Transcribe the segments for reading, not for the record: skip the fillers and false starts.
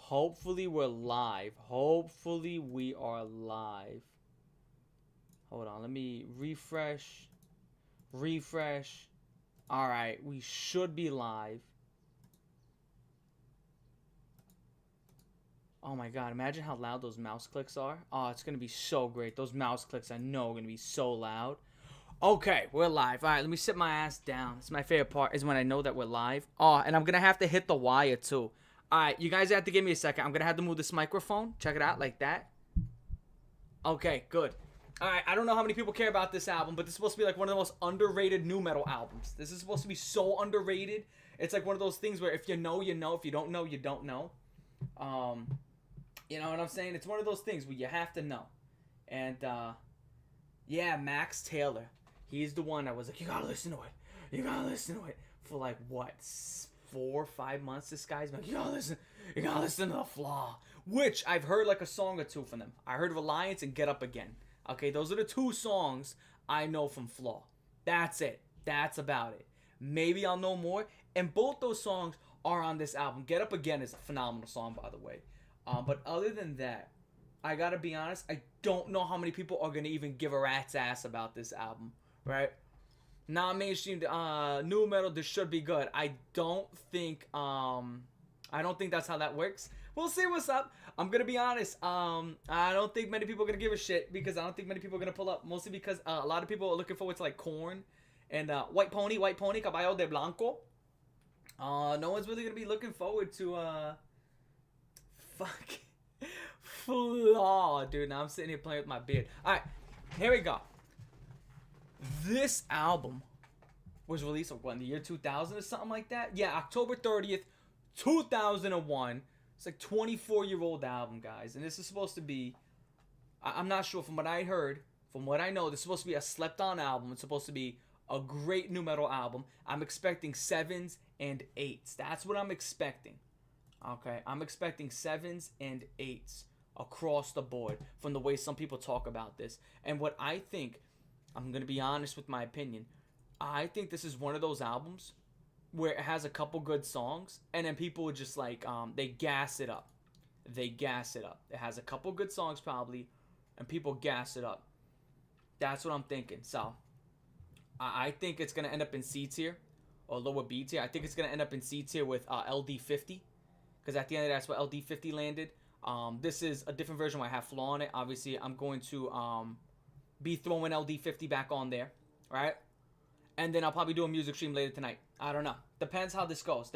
Hopefully we're live. Hopefully we are live. Hold on, let me refresh. Refresh. Alright, we should be live. Oh my god, imagine how loud those mouse clicks are. Oh, it's gonna be so great. Those mouse clicks I know are gonna be so loud. Okay, we're live. Alright, let me sit my ass down. It's my favorite part is when I know that we're live. Oh, and I'm gonna have to hit the wire too. Alright, you guys have to give me a second. I'm gonna have to move this microphone. Check it out, like that. Okay, good. Alright, I don't know how many people care about this album, but this is supposed to be like one of the most underrated nu metal albums. This is supposed to be so underrated. It's like one of those things where if you know, you know. If you don't know, you don't know. You know what I'm saying? It's one of those things where you have to know. And, yeah, Max Taylor. He's the one that was like, you gotta listen to it. You gotta listen to it. For like, what, 4 or 5 months, this guy's been like, you gotta listen to the Flaw. Which, I've heard like a song or two from them. I heard Reliance and Get Up Again. Okay, those are the 2 songs I know from Flaw. That's it. That's about it. Maybe I'll know more. And both those songs are on this album. Get Up Again is a phenomenal song, by the way. But other than that, I gotta be honest, I don't know how many people are gonna even give a rat's ass about this album, right? Non-mainstream nu metal, this should be good. I don't think that's how that works. We'll see what's up. I'm gonna be honest. I don't think many people are gonna give a shit because I don't think many people are gonna pull up. Mostly because a lot of people are looking forward to like Korn and White Pony, Caballo de Blanco. No one's really gonna be looking forward to fuck Flaw, dude. Now I'm sitting here playing with my beard. All right, here we go. This album was released in the year 2000 or something like that. Yeah, October 30th, 2001. It's like 24-year-old album, guys. And this is supposed to be, I'm not sure, from what I heard, from what I know, this is supposed to be a slept-on album. It's supposed to be a great nu metal album. I'm expecting 7s and 8s. That's what I'm expecting. Okay, I'm expecting 7s and 8s across the board from the way some people talk about this. And what I think, I'm going to be honest with my opinion, I think this is one of those albums where it has a couple good songs and then people would just like, they gas it up. They gas it up. It has a couple good songs probably and people gas it up. That's what I'm thinking. So, I think it's going to end up in C tier or lower B tier. I think it's going to end up in C tier with LD50. Because at the end of that's where LD50 landed. This is a different version where I have Flaw on it. Obviously, I'm going to be throwing LD50 back on there, right? And then I'll probably do a music stream later tonight. I don't know. Depends how this goes.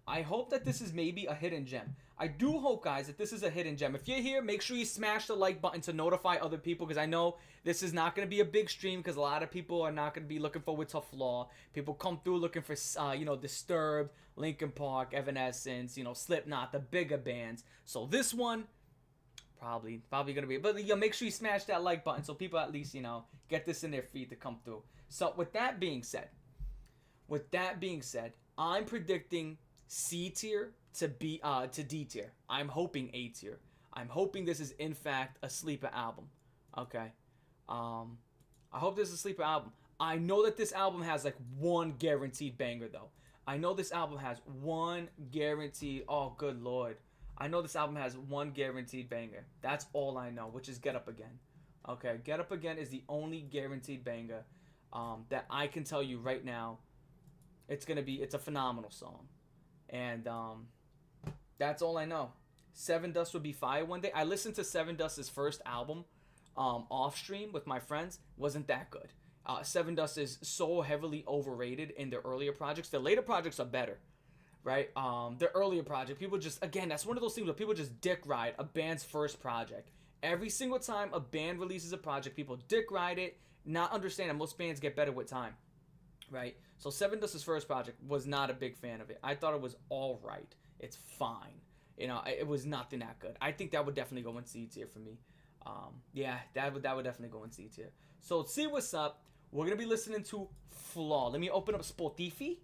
I hope that this is maybe a hidden gem. I do hope, guys, that this is a hidden gem. If you're here, make sure you smash the like button to notify other people because I know this is not going to be a big stream because a lot of people are not going to be looking forward to Flaw. People come through looking for, Disturbed, Linkin Park, Evanescence, Slipknot, the bigger bands. So this one, probably going to be. But make sure you smash that like button so people at least, get this in their feed to come through. So with that being said, I'm predicting C tier to D tier. I'm hoping A tier. I'm hoping this is in fact a sleeper album. Okay. I hope this is a sleeper album. I know that this album has like one guaranteed banger though. I know this album has one guaranteed. Oh, good lord. I know this album has one guaranteed banger. That's all I know, which is Get Up Again. Okay, Get Up Again is the only guaranteed banger that I can tell you right now. It's a phenomenal song. And that's all I know. Seven Dust would be fire one day. I listened to Seven Dust's first album off stream with my friends. Wasn't that good. Seven Dust is so heavily overrated in their earlier projects. The later projects are better, right? The earlier project, people just, again, that's one of those things where people just dick ride a band's first project. Every single time a band releases a project, people dick ride it, not understand that most bands get better with time, right? So Seven Dust's first project was not a big fan of it. I thought it was all right. It's fine. It was nothing that good. I think that would definitely go in C tier for me. Yeah, that would definitely go in C tier. So let's see what's up. We're gonna be listening to Flaw. Let me open up Spotify.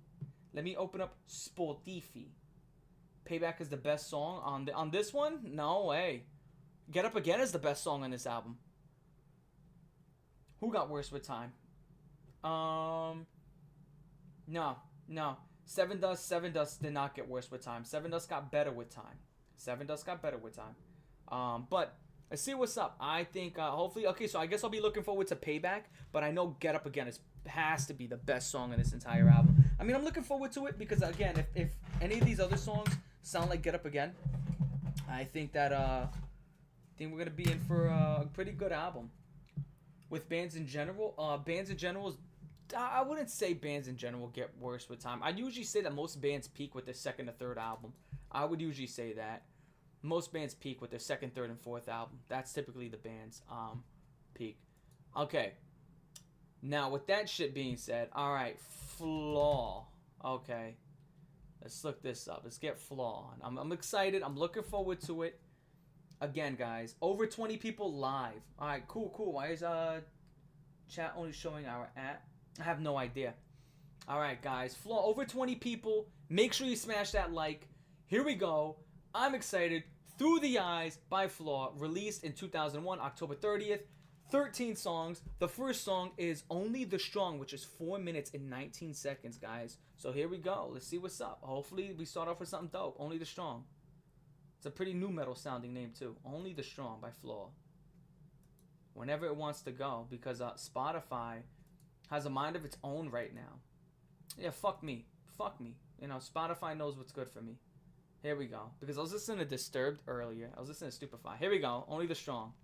Payback is the best song on this one? No way. Get Up Again is the best song on this album. Who got worse with time? No. Seven Dust did not get worse with time. Seven Dust got better with time. Seven Dust got better with time. But let's see what's up. I think hopefully, okay, so I guess I'll be looking forward to Payback, but I know Get Up Again has to be the best song in this entire album. I mean, I'm looking forward to it because, again, if any of these other songs sound like Get Up Again, I think that we're gonna be in for a pretty good album. With bands in general, I wouldn't say bands in general get worse with time. I usually say that most bands peak with their second or third album. I would usually say that most bands peak with their second, third, and fourth album. That's typically the band's peak. Okay. Now, with that shit being said, all right, Flaw. Okay. Let's look this up. Let's get Flaw on. I'm excited. I'm looking forward to it. Again, guys, over 20 people live. All right, cool. Why is chat only showing our at? I have no idea. All right, guys, Flaw, over 20 people. Make sure you smash that like. Here we go. I'm excited. Through the Eyes by Flaw, released in 2001, October 30th. 13 songs. The first song is Only the Strong, which is 4 minutes and 19 seconds, guys. So here we go. Let's see what's up. Hopefully we start off with something dope. Only the Strong. It's a pretty new metal sounding name too. Only the Strong by Flaw. Whenever it wants to go, because Spotify has a mind of its own right now. Yeah, fuck me. You know, Spotify knows what's good for me. Here we go. Because I was listening to Disturbed earlier. I was listening to Stupefy. Here we go. Only the Strong.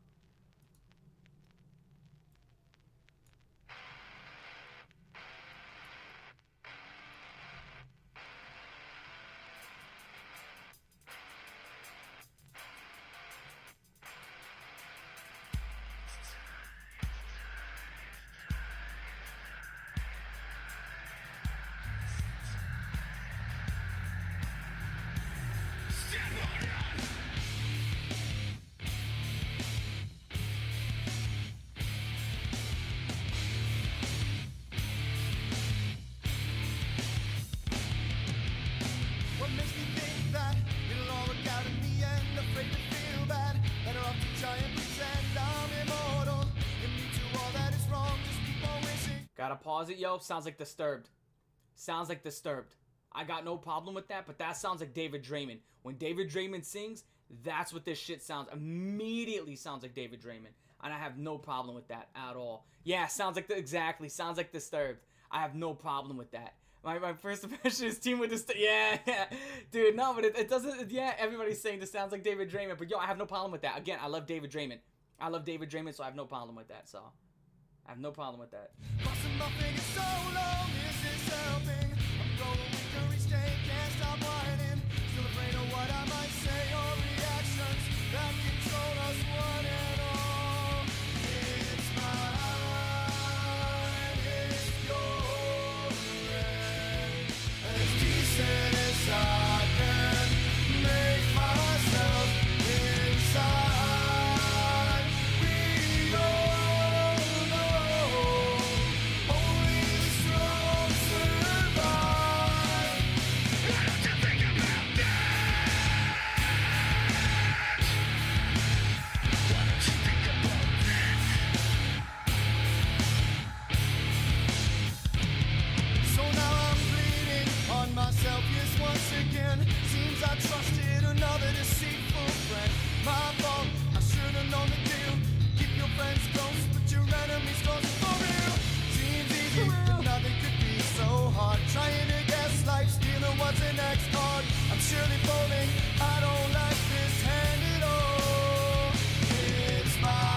Gotta pause it, yo. Sounds like Disturbed. I got no problem with that, but that sounds like David Draymond. When David Draymond sings, that's what this shit sounds. Immediately sounds like David Draymond. And I have no problem with that at all. Yeah, sounds like sounds like Disturbed. I have no problem with that. My first impression is Team with Disturbed. Yeah. Dude, no, but it doesn't, yeah, everybody's saying this sounds like David Draymond. But yo, I have no problem with that. Again, I love David Draymond. So I have no problem with that, so. I have no problem with that. Crossing my fingers so long, is this helping? I'm going weaker each day, can't stop whining. Still afraid of what I might say or reactions that control us one and all. It's mine, it's yours. As decent as I can make myself inside. Seems I trusted another deceitful friend. My fault, I should have known the deal. Keep your friends close, but your enemies close for real. Seems easy, but nothing could be so hard. Trying to guess life, stealing what's in next card. I'm surely folding, I don't like this hand at all. It's mine,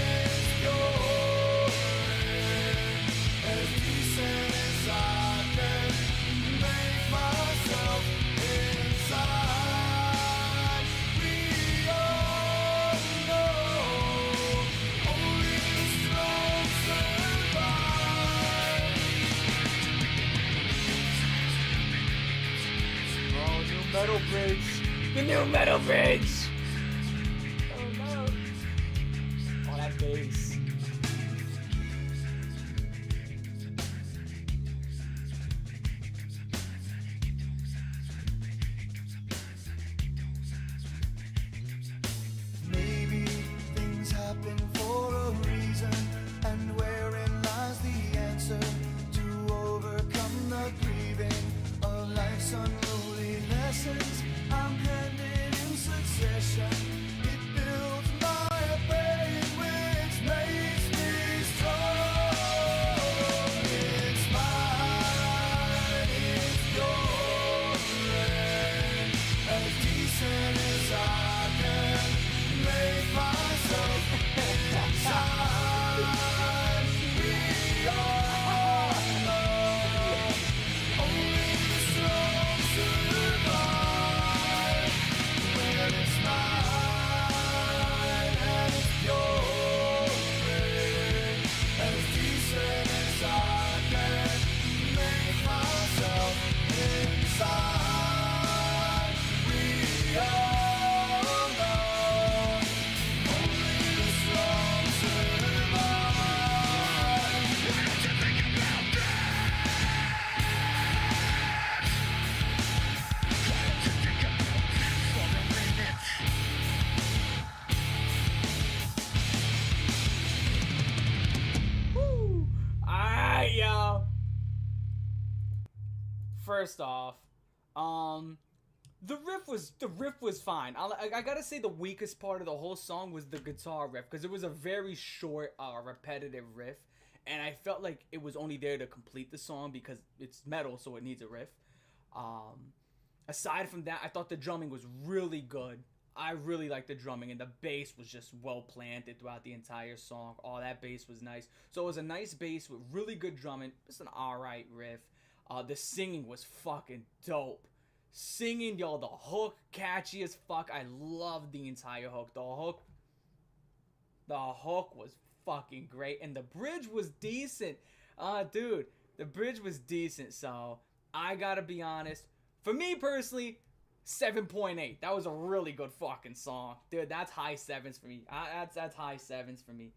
it's yours. As decent as I can make myself inside. We all know only the strong survive. Oh, new metal bridge. The new metal bridge. Oh no. Oh, that bass. Maybe things happen for a reason, and wherein lies the answer to overcome the grieving of life's unruly lessons. I first off, the riff was fine. I gotta say the weakest part of the whole song was the guitar riff, because it was a very short, repetitive riff, and I felt like it was only there to complete the song because it's metal, so it needs a riff. Aside from that, I thought the drumming was really good. I really liked the drumming, and the bass was just well planted throughout the entire song. Oh, that bass was nice. So it was a nice bass with really good drumming. It's an alright riff. The singing was fucking dope. Singing, yo, the hook, catchy as fuck. I loved the entire hook. The hook was fucking great, and the bridge was decent. Dude, the bridge was decent. So I gotta be honest. For me personally, 7.8. That was a really good fucking song, dude. That's high sevens for me. That's high sevens for me.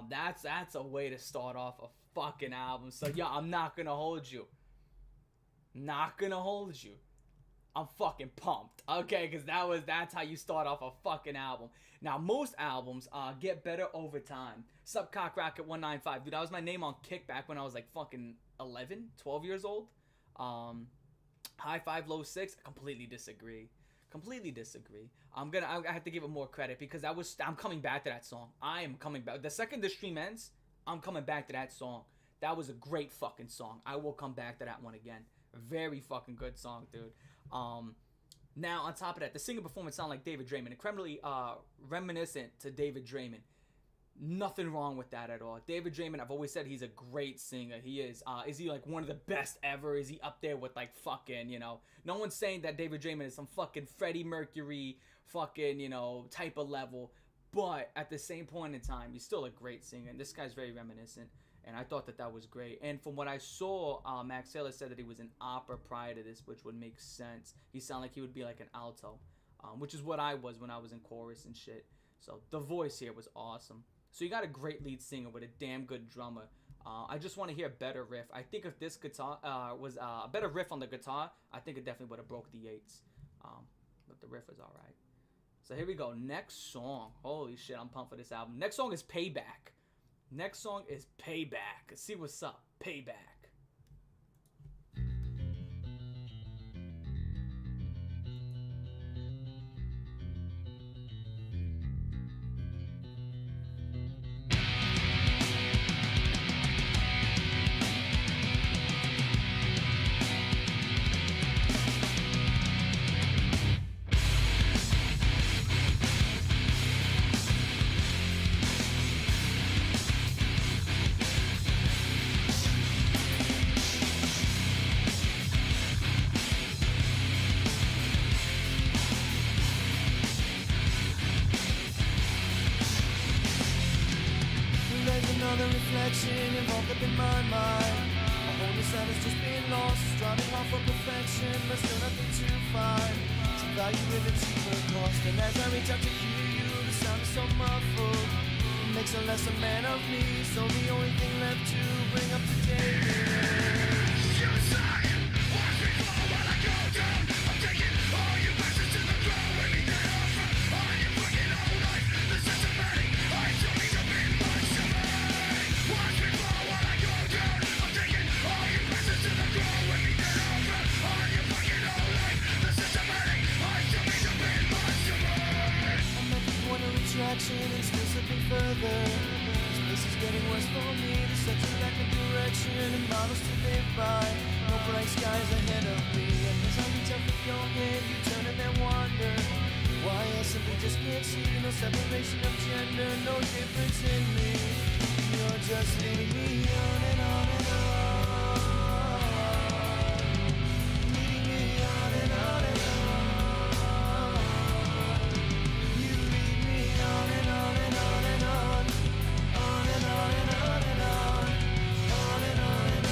That's a way to start off a fucking album. So yeah, I'm not gonna hold you. I'm fucking pumped, okay? Because that's how you start off a fucking album. Now, most albums get better over time. Sup Cock Rocket 195, dude. That was my name on Kickback when I was like fucking 11, 12 years old. High Five Low 6, completely disagree. I have to give it more credit because I'm coming back to that song. I am coming back. The second the stream ends, I'm coming back to that song. That was a great fucking song. I will come back to that one again. Very fucking good song, dude. Now, on top of that, the singing performance sounded like David Draymond. Incredibly reminiscent to David Draymond. Nothing wrong with that at all. David Draymond, I've always said he's a great singer. He is. Is he like one of the best ever? Is he up there with like fucking, no one's saying that David Draymond is some fucking Freddie Mercury fucking, type of level. But at the same point in time, he's still a great singer. And this guy's very reminiscent. And I thought that was great. And from what I saw, Max Taylor said that he was an opera prior to this, which would make sense. He sounded like he would be like an alto, which is what I was when I was in chorus and shit. So the voice here was awesome. So you got a great lead singer with a damn good drummer. I just want to hear a better riff. I think if this guitar was a better riff on the guitar, I think it definitely would have broke the 8s. But the riff was alright. So here we go. Next song. Holy shit, I'm pumped for this album. Next song is Payback. Let's see what's up. Payback. Reflection involved up in my mind. My whole design has just been lost, striving off for perfection, but still nothing to find. Some value with a cheaper cost, and as I reach out to hear you, the sound is so muffled. It makes a lesser man of me, so the only thing left to bring up today is suicide. Watch me fall while I go down. I'm taking all you bastards to the ground. When me dead off on your fucking whole life. The systematic, I don't need to be much to me. Watch me fall while I go down. I'm taking all you bastards to the ground. When me dead off on your fucking whole life. The systematic, I don't need to be much to me. I'm at the point of retraction and still slipping further. This is getting worse for me. There's such a lack of direction and models to live by. No bright skies ahead of me. And as I reach out for your hand, you turn and then wander. Why I simply just can't see. No separation of gender, no difference in me. You're just leading me on and on and on. Leading me on and on and on. You lead me on and on and on and on. On and on and on and on. On and on and on.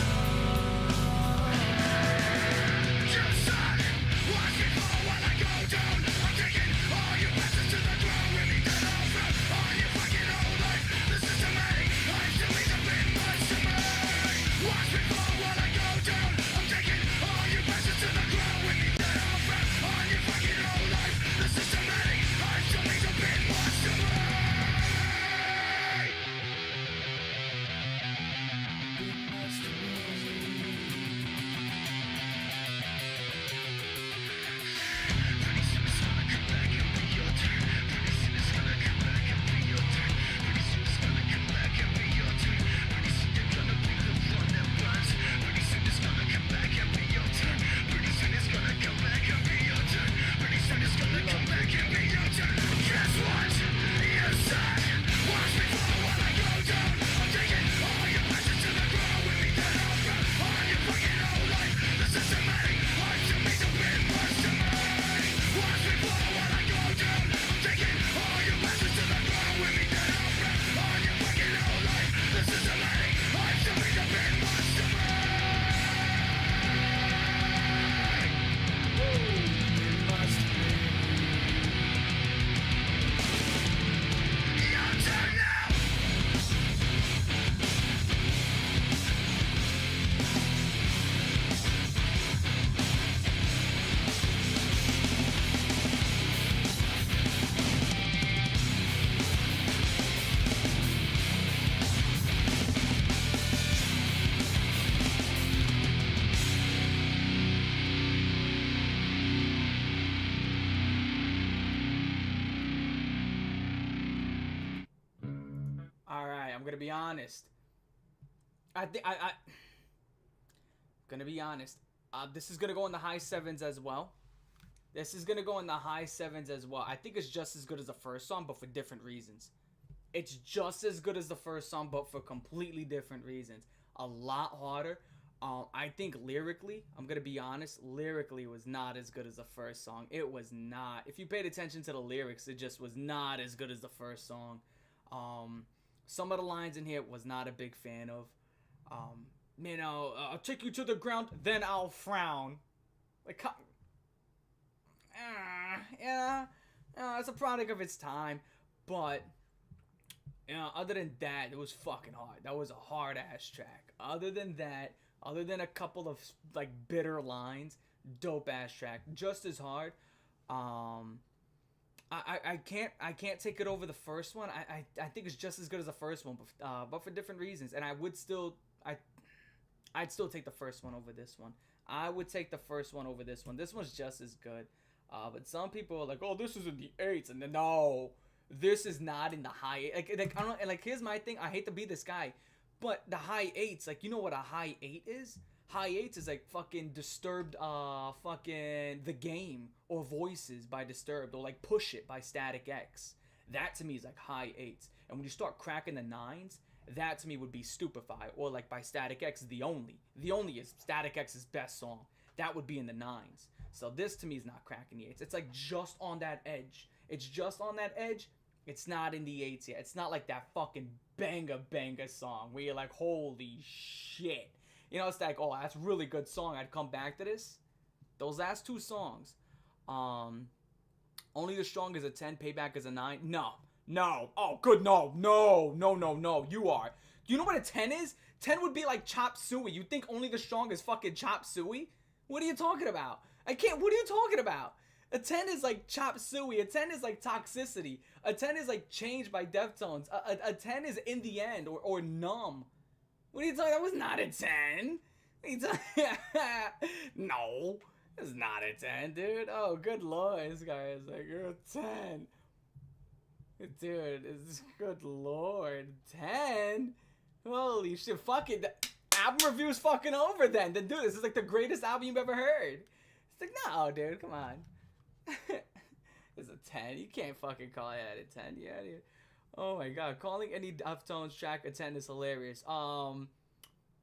Just silent. Watch me fall while I go down. I'm taking all your passes to the ground. With me dead over on your fucking whole life. The systematic. I still need to be much to me. gonna be honest. I gonna be honest. This is gonna go in the high 7s as well. This is gonna go in the high 7s as well. I think it's just as good as the first song, but for different reasons. It's just as good as the first song, but for completely different reasons. A lot harder. I think lyrically, I'm gonna be honest, lyrically it was not as good as the first song. It was not. If you paid attention to the lyrics, it just was not as good as the first song. Some of the lines in here was not a big fan of. I'll take you to the ground, then I'll frown. Like, it's a product of its time, but other than that, it was fucking hard. That was a hard ass track. Other than that, other than a couple of like bitter lines, dope ass track, just as hard. I can't take it over the first one. I think it's just as good as the first one, but for different reasons. And I'd still take the first one over this one. I would take the first one over this one. This one's just as good. But some people are like, oh, this is in the 8s, and then no, this is not in the high. Like I don't. And like, here's my thing. I hate to be this guy, but the high 8s, like, you know what a high 8 is? High 8s is like fucking Disturbed, fucking The Game or Voices by Disturbed, or like Push It by Static X. That to me is like high 8s. And when you start cracking the 9s, that to me would be Stupefy, or like by Static X, The Only. The Only is Static X's best song. That would be in the 9s. So this to me is not cracking the 8s. It's like just on that edge. It's just on that edge. It's not in the 8s yet. It's not like that fucking banger song where you're like, holy shit. You know, it's like, oh, that's a really good song. I'd come back to this. Those last two songs. Only the Strong is a 10, Payback is a 9. No. Oh, good, no. You are. You know what a 10 is? 10 would be like Chop Suey. You think Only the Strong is fucking Chop Suey? What are you talking about? What are you talking about? A 10 is like Chop Suey. A 10 is like Toxicity. A 10 is like Changed by Deftones. A 10 is In the End or Numb. What are you talking about? That was not a 10. No, it's not a 10, dude. Oh, good lord. This guy is like, you're a 10. Dude, it's good lord. 10? Holy shit. Fuck it. The album review's fucking over then. Dude, this is like the greatest album you've ever heard. It's like, no, dude, come on. It's a 10. You can't fucking call it a 10. Yeah, dude. Oh my god. Calling any Deftones track a 10 is hilarious. No,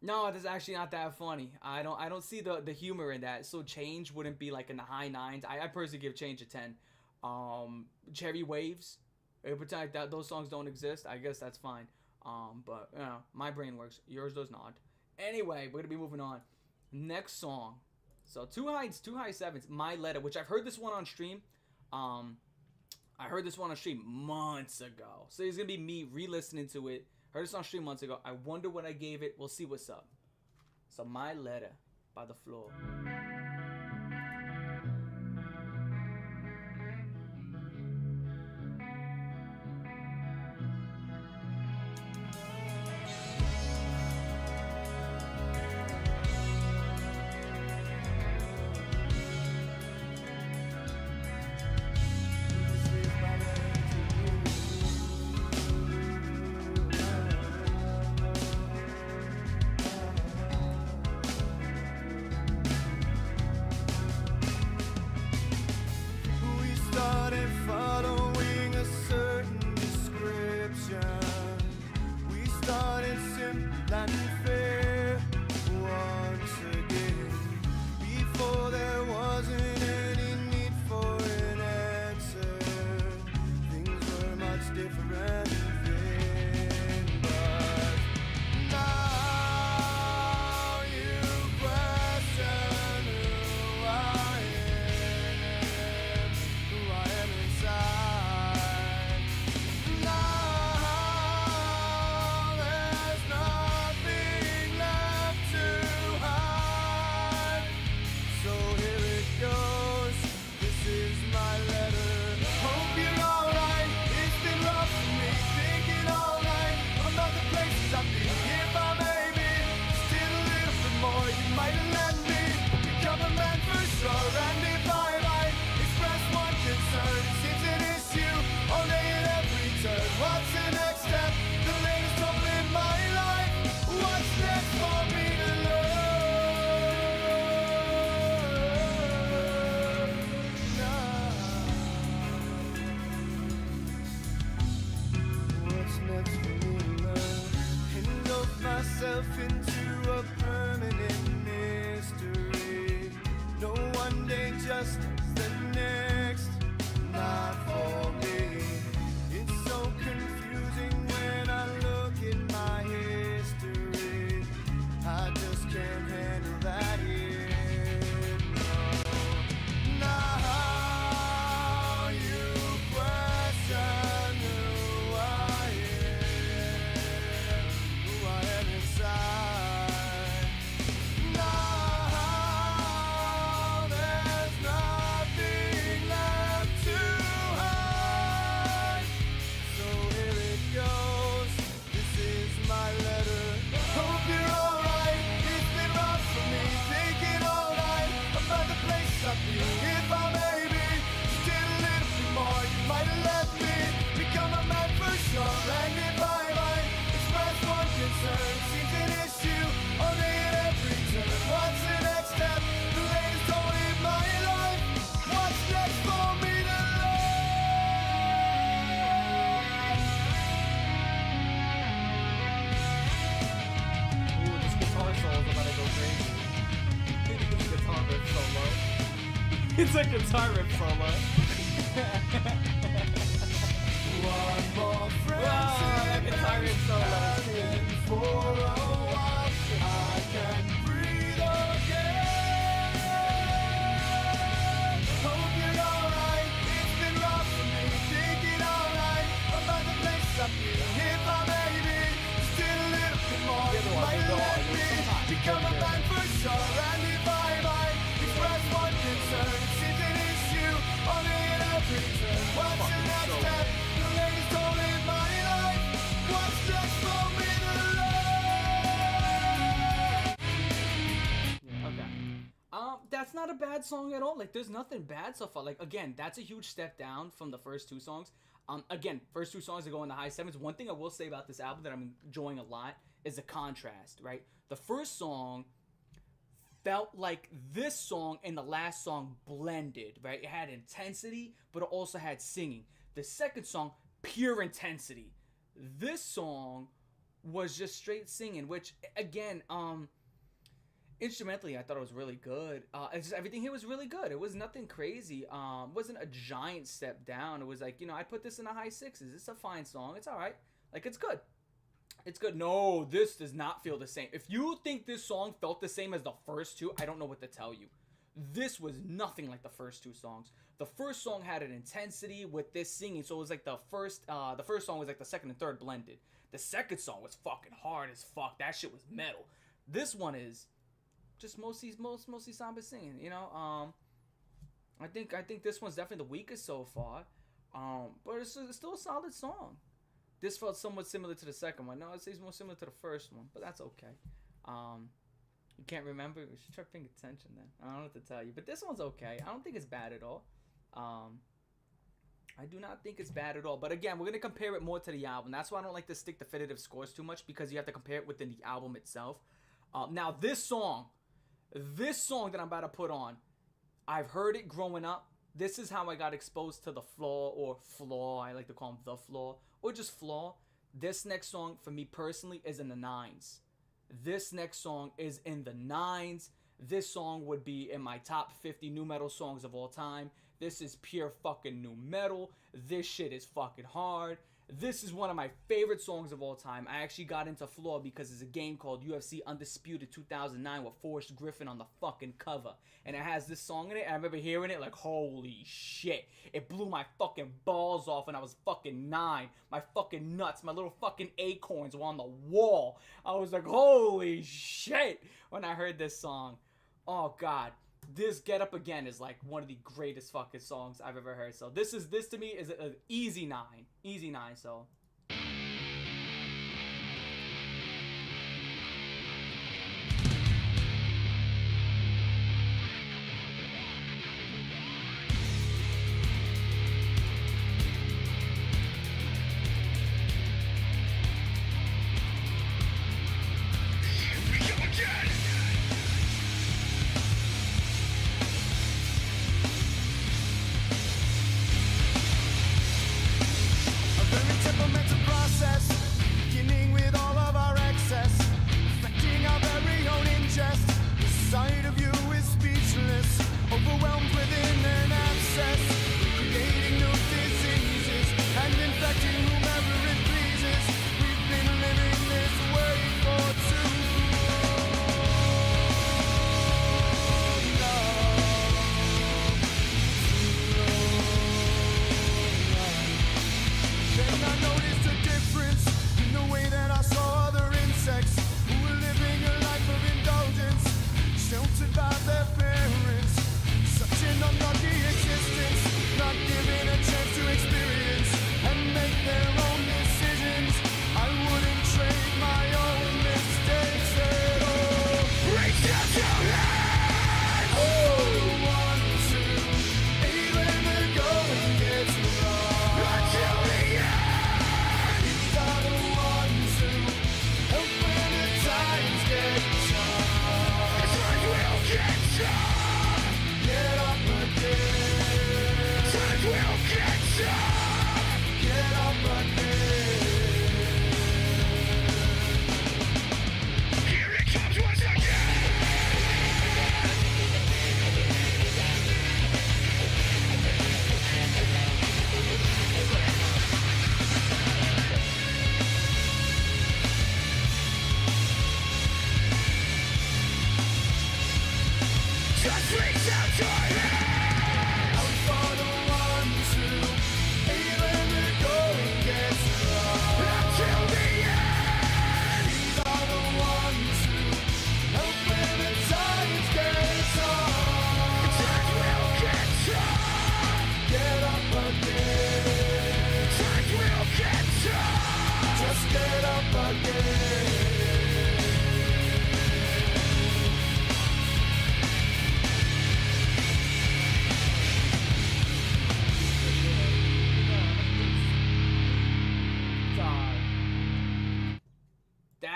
that's actually not that funny. I don't see the humor in that. So Change wouldn't be like in the high 9s. I personally give Change a 10. Cherry Waves. Pretend like that those songs don't exist. I guess that's fine. But you know, my brain works. Yours does not. Anyway, we're gonna be moving on. Next song. So two high 7s. My Letter, which I've heard this one on stream. I heard this one on stream months ago. So it's gonna be me re-listening to it. Heard this on stream months ago. I wonder what I gave it. We'll see what's up. So My Letter by the Flaw. myself into a permanent mystery. No one day just as the next, not for me. It's so confusing when I look at my history. I just can't handle that here. No. Now you question who I am inside. Now there's nothing left to hide. So here it goes. This is my letter. Hope you're alright. It's been rough for me thinking all night about the place I'll be if I maybe just did a little bit more. You might have let me become a man for sure. And if I might express one concern, seems an issue only at every turn. What's the next step? The latest told in my life. What's next for me to Ooh, this guitar solo is about to go crazy. This guitar riff solo. It's a guitar riff solo. One more friend. Wow, that guitar riff solo. For a while, I can breathe again. Hope you're alright. It's been rough for me thinking all night about the place I've been. If I maybe just did a little bit more, you might let me become a man for sure. And if I might express one concern, it seems an issue only at every turn. What's the next step? The latest told in my life. What's next for me to learn? Okay. That's not a bad song at all. Like, there's nothing bad so far. Like, again, that's a huge step down from the first two songs. Again, first two songs that go in the high sevens. One thing I will say about this album that I'm enjoying a lot is the contrast, right? The first song felt like this song and the last song blended, right? It had intensity, but it also had singing. The second song, pure intensity. This song was just straight singing, which, again, instrumentally, I thought it was really good. It's just, everything here was really good. It was nothing crazy. It wasn't a giant step down. It was like, you know, I'd put this in the high sixes. It's a fine song. It's all right. Like, it's good. It's good. No, this does not feel the same. If you think this song felt the same as the first two, I don't know what to tell you. This was nothing like the first two songs. The first song had an intensity with this singing, so it was like the first song was like the second and third blended. The second song was fucking hard as fuck. That shit was metal. This one is just mostly samba singing, you know. I think this one's definitely the weakest so far. But it's still a solid song. This felt somewhat similar to the second one. No, I'd say it's more similar to the first one, but that's okay. You can't remember? You should try paying attention then. I don't know what to tell you. But this one's okay. I don't think it's bad at all. I do not think it's bad at all. But again, we're going to compare it more to the album. That's why I don't like to stick definitive scores too much, because you have to compare it within the album itself. Now, this song that I'm about to put on, I've heard it growing up. This is how I got exposed to the Flaw, or Flaw. I like to call him the Flaw, or just Flaw. This next song, for me personally, is in the 9s. This next song is in the 9s. This song would be in my top 50 nu metal songs of all time. This is pure fucking nu metal. This shit is fucking hard. This is one of my favorite songs of all time. I actually got into Flaw because there's a game called UFC Undisputed 2009 with Forrest Griffin on the fucking cover. And it has this song in it, and I remember hearing it like, holy shit. It blew my fucking balls off when I was fucking 9. My fucking nuts, my little fucking acorns were on the wall. I was like, holy shit, when I heard this song. Oh, God. This Get Up Again is like one of the greatest fucking songs I've ever heard. So this to me is an easy 9. Easy 9, so. A very temperamental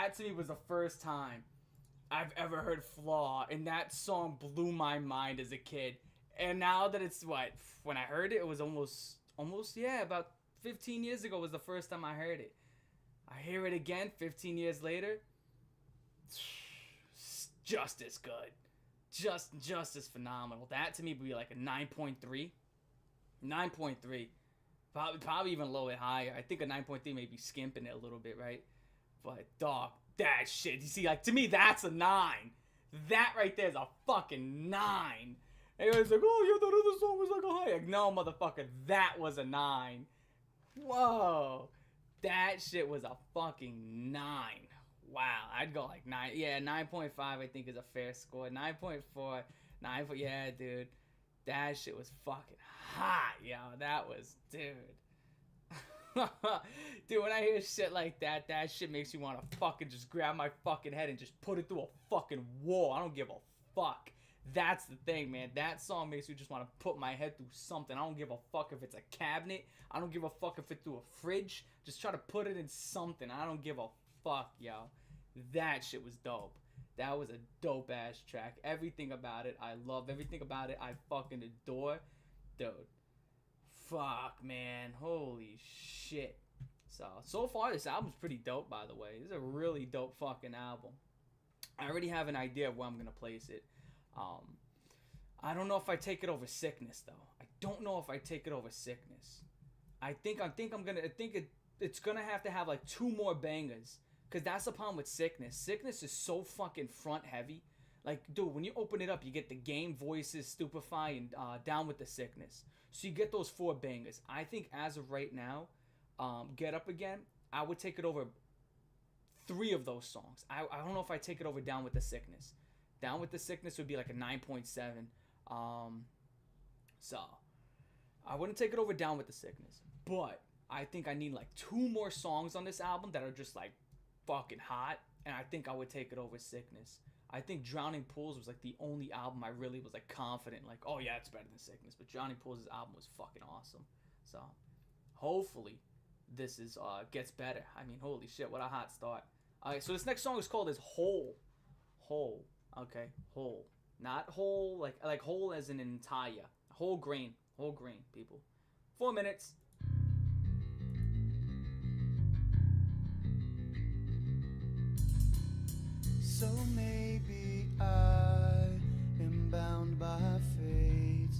that to me was the first time I've ever heard Flaw, and that song blew my mind as a kid. And now that it's when I heard it, it was almost yeah, about 15 years ago was the first time I heard it. I hear it again 15 years later. Just as good. Just as phenomenal. That to me would be like a 9.3. 9.3. Probably even a little bit higher. I think a 9.3 may be skimping it a little bit, right? But dog, that shit. You see, like, to me, that's a 9. That right there is a fucking 9. Everyone's like, oh yeah, that other song was like a high. Like, no, motherfucker, that was a 9. Whoa. That shit was a fucking 9. Wow, I'd go like 9. Yeah, 9.5 I think is a fair score. 9.4, 9. Yeah, dude, that shit was fucking hot, yo. That was, dude. Dude, when I hear shit like that, that shit makes me want to fucking just grab my fucking head and just put it through a fucking wall. I don't give a fuck. That's the thing, man. That song makes me just want to put my head through something. I don't give a fuck if it's a cabinet. I don't give a fuck if it's through a fridge. Just try to put it in something. I don't give a fuck, yo. That shit was dope. That was a dope ass track. Everything about it, I love. Everything about it, I fucking adore. Dude. Fuck, man. Holy shit. So far, this album's pretty dope, by the way. This is a really dope fucking album. I already have an idea of where I'm going to place it. I don't know if I take it over Sickness, though. I don't know if I take it over Sickness. I think it's going to have like 2 more bangers. Because that's the problem with Sickness. Sickness is so fucking front heavy. Like, dude, when you open it up, you get the Game, Voices, Stupefy, and Down with the Sickness. So you get those 4 bangers. I think as of right now, Get Up Again, I would take it over 3 of those songs. I don't know if I take it over Down with the Sickness. Down with the Sickness would be like a 9.7. So I wouldn't take it over Down with the Sickness. But I think I need like 2 more songs on this album that are just like fucking hot. And I think I would take it over Sickness. I think Drowning Pools was like the only album I really was like confident, like, oh yeah, it's better than Sickness. But Drowning Pools' album was fucking awesome. So hopefully this is gets better. I mean, holy shit, what a hot start. Alright, so this next song is called Whole. Whole. Okay, whole. Not whole like whole as in entire. Whole grain. Whole grain, people. 4 minutes. So maybe I am bound by fate,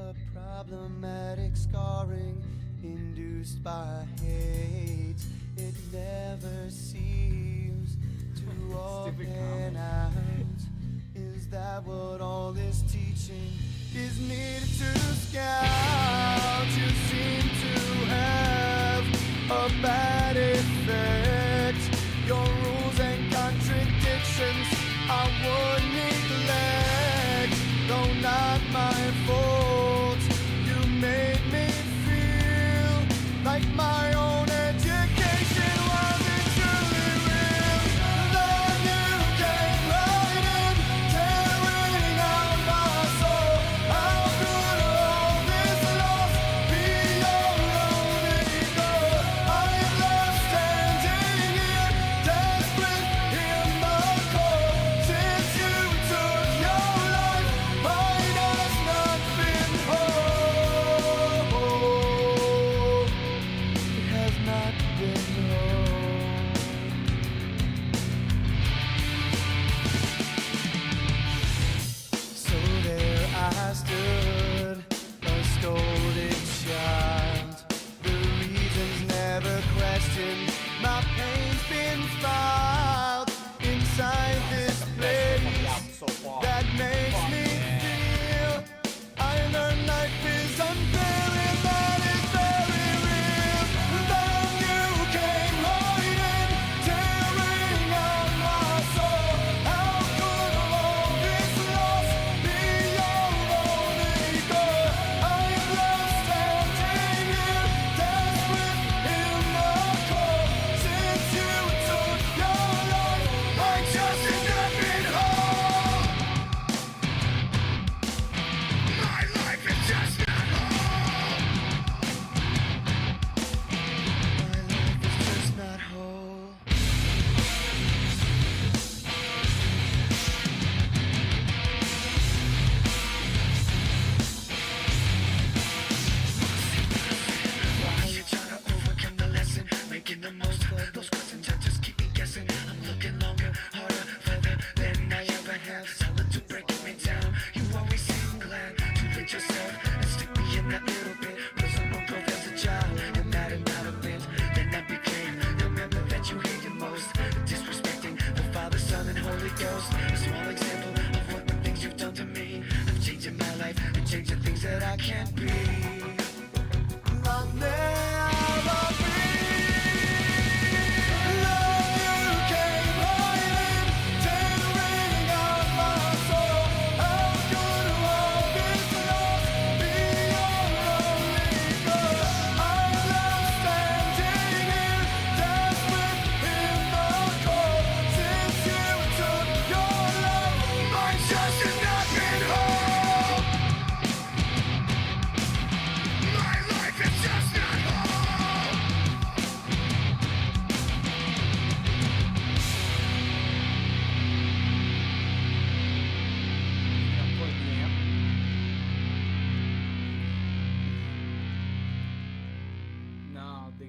a problematic scarring induced by hate. It never seems to all pan out. Is that what all this teaching is needed to scout? You seem to have a bad effect. Your rules and contradictions I would neglect, though not my fault. You made me feel like my own education wasn't truly real. Then you came right in, tearing out my soul. How could all this loss be your own ego? I am left standing here, desperate in the cold.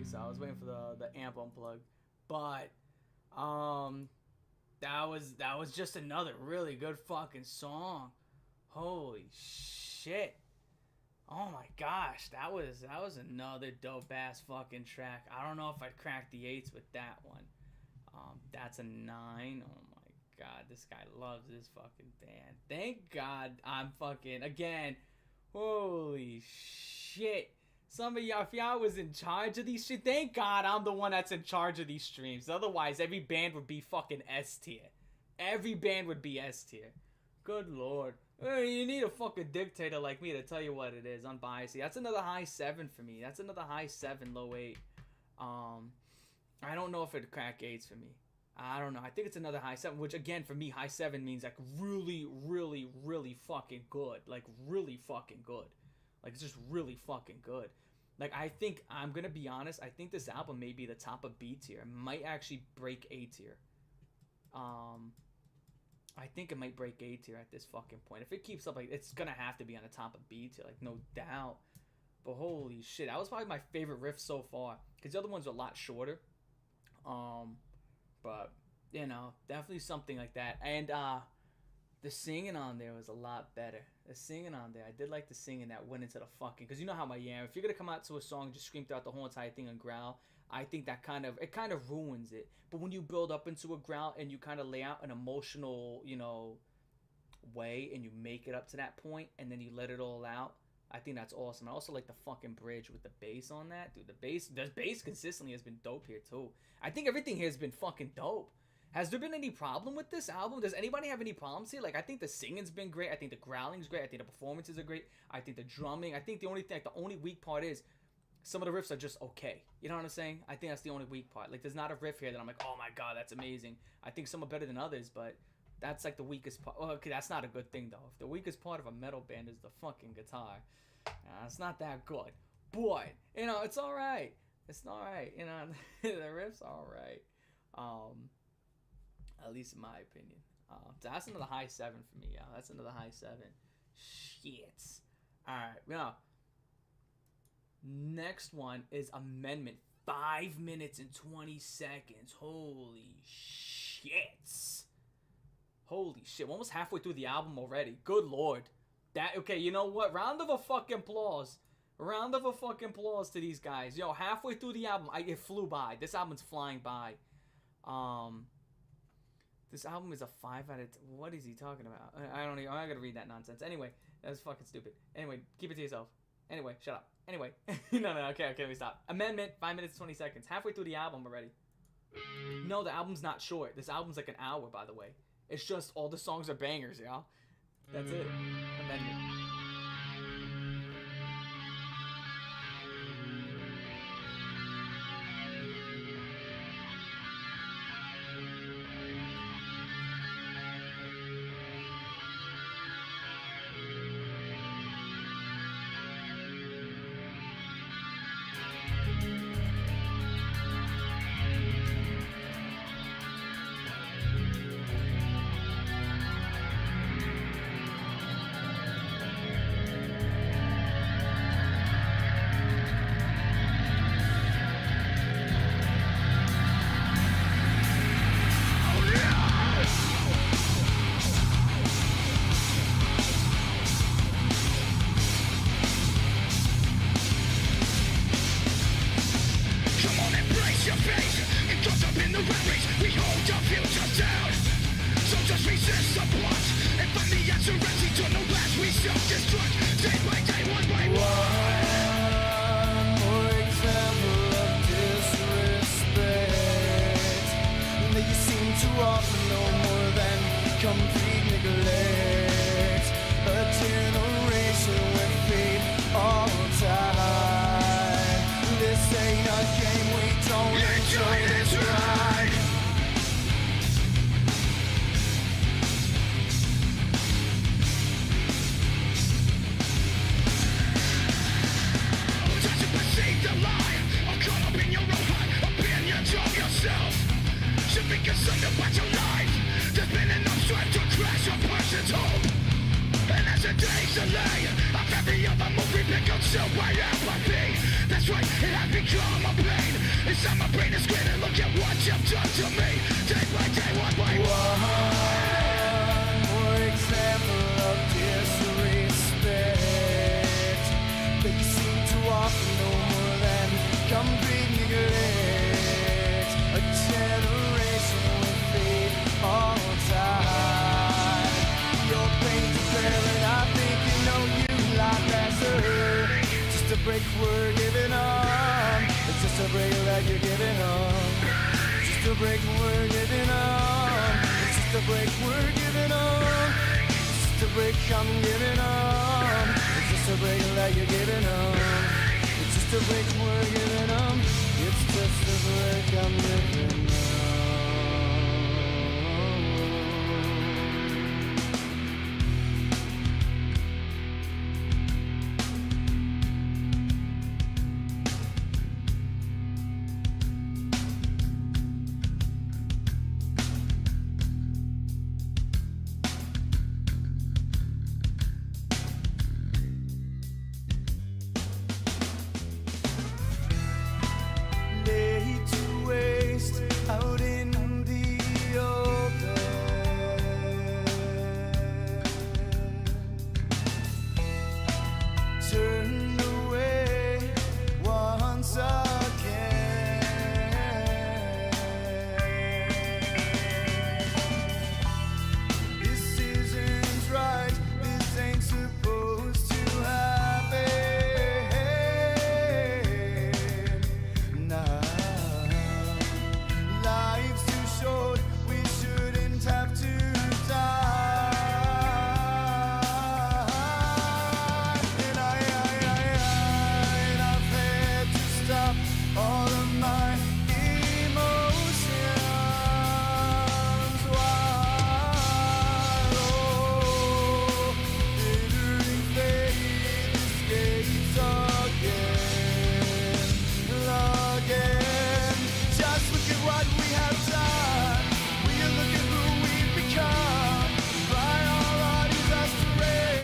so I was waiting for the amp unplug. But that was just another really good fucking song. Holy shit. Oh my gosh, that was another dope ass fucking track. I don't know if I'd crack the 8s with that one. That's a 9. Oh my god, this guy loves this fucking band. Thank God I'm fucking again. Holy shit. Some of y'all, if y'all was in charge of these shit, thank God I'm the one that's in charge of these streams. Otherwise, every band would be fucking S tier. Every band would be S tier. Good lord. You need a fucking dictator like me to tell you what it is, unbiased. That's another high 7 for me. That's another high 7, low 8. I don't know if it'd crack 8s for me. I don't know. I think it's another high 7, which again, for me, high 7 means like really, really, really fucking good. Like really fucking good. Like it's just really fucking good. Like I think, I'm gonna be honest, I think this album may be the top of B tier. It might actually break A tier. I think it might break A tier at this fucking point. If it keeps up, like, it's gonna have to be on the top of B tier, like, no doubt. But holy shit, that was probably my favorite riff so far, because the other ones are a lot shorter. But, you know, definitely something like that. And, the singing on there was a lot better. The singing on there, I did like the singing that went into the fucking, because you know how I am. If you're gonna come out to a song and just scream throughout the whole entire thing and growl, I think that kind of ruins it. But when you build up into a growl and you kind of lay out an emotional, you know, way, and you make it up to that point, and then you let it all out, I think that's awesome. I also like the fucking bridge with the bass on that, dude. The bass consistently has been dope here too. I think everything here has been fucking dope. Has there been any problem with this album? Does anybody have any problems here? Like, I think the singing's been great. I think the growling's great. I think the performances are great. I think the drumming. I think the only thing, like, the only weak part is some of the riffs are just okay. You know what I'm saying? I think that's the only weak part. Like, there's not a riff here that I'm like, oh my god, that's amazing. I think some are better than others, but that's like the weakest part. Well, okay, that's not a good thing though. If the weakest part of a metal band is the fucking guitar, it's not that good. But, you know, it's alright. It's alright. You know, the riff's alright. At least in my opinion. That's another high 7 for me, y'all. That's another high 7. Shit. Alright, now. Next one is Amendment. 5 minutes and 20 seconds. Holy shit. Holy shit. We're almost halfway through the album already. Good lord. Okay, you know what? Round of a fucking applause. Round of a fucking applause to these guys. Yo, halfway through the album, it flew by. This album's flying by. This album is a 5 out of 10. What is he talking about? I don't even. I'm not gonna read that nonsense. Anyway, that's fucking stupid. Anyway, keep it to yourself. Anyway, shut up. Anyway, no, okay, let me stop. Amendment, 5 minutes 20 seconds. Halfway through the album already. No, the album's not short. This album's like an hour, by the way. It's just all the songs are bangers, y'all. That's it. Amendment. That's right, it has become a pain. My brain is screaming, look at what you've done to me. Day by day, one by one. More example of disrespect that you seem to offer no more than complete neglect. A generation with faith all time. Your pain's clear and I think you know you like answer. Just a break we're giving up. It's just a break that you're giving up. Just a break we're giving up. It's just a break we're giving up. It's just a break I'm giving up. It's just a break that you're giving up. It's just a break we're giving up. It's just a break I'm giving up. Laid to waste out in the open. Turned away once again. This isn't right. This ain't supposed to happen. Nah, life's too short. We shouldn't have to die. And I've had to stop all of my emotions. Why? Oh, glittering fate escapes again. Just look at what we have done. We are looking who we've become. By our bodies us to raise.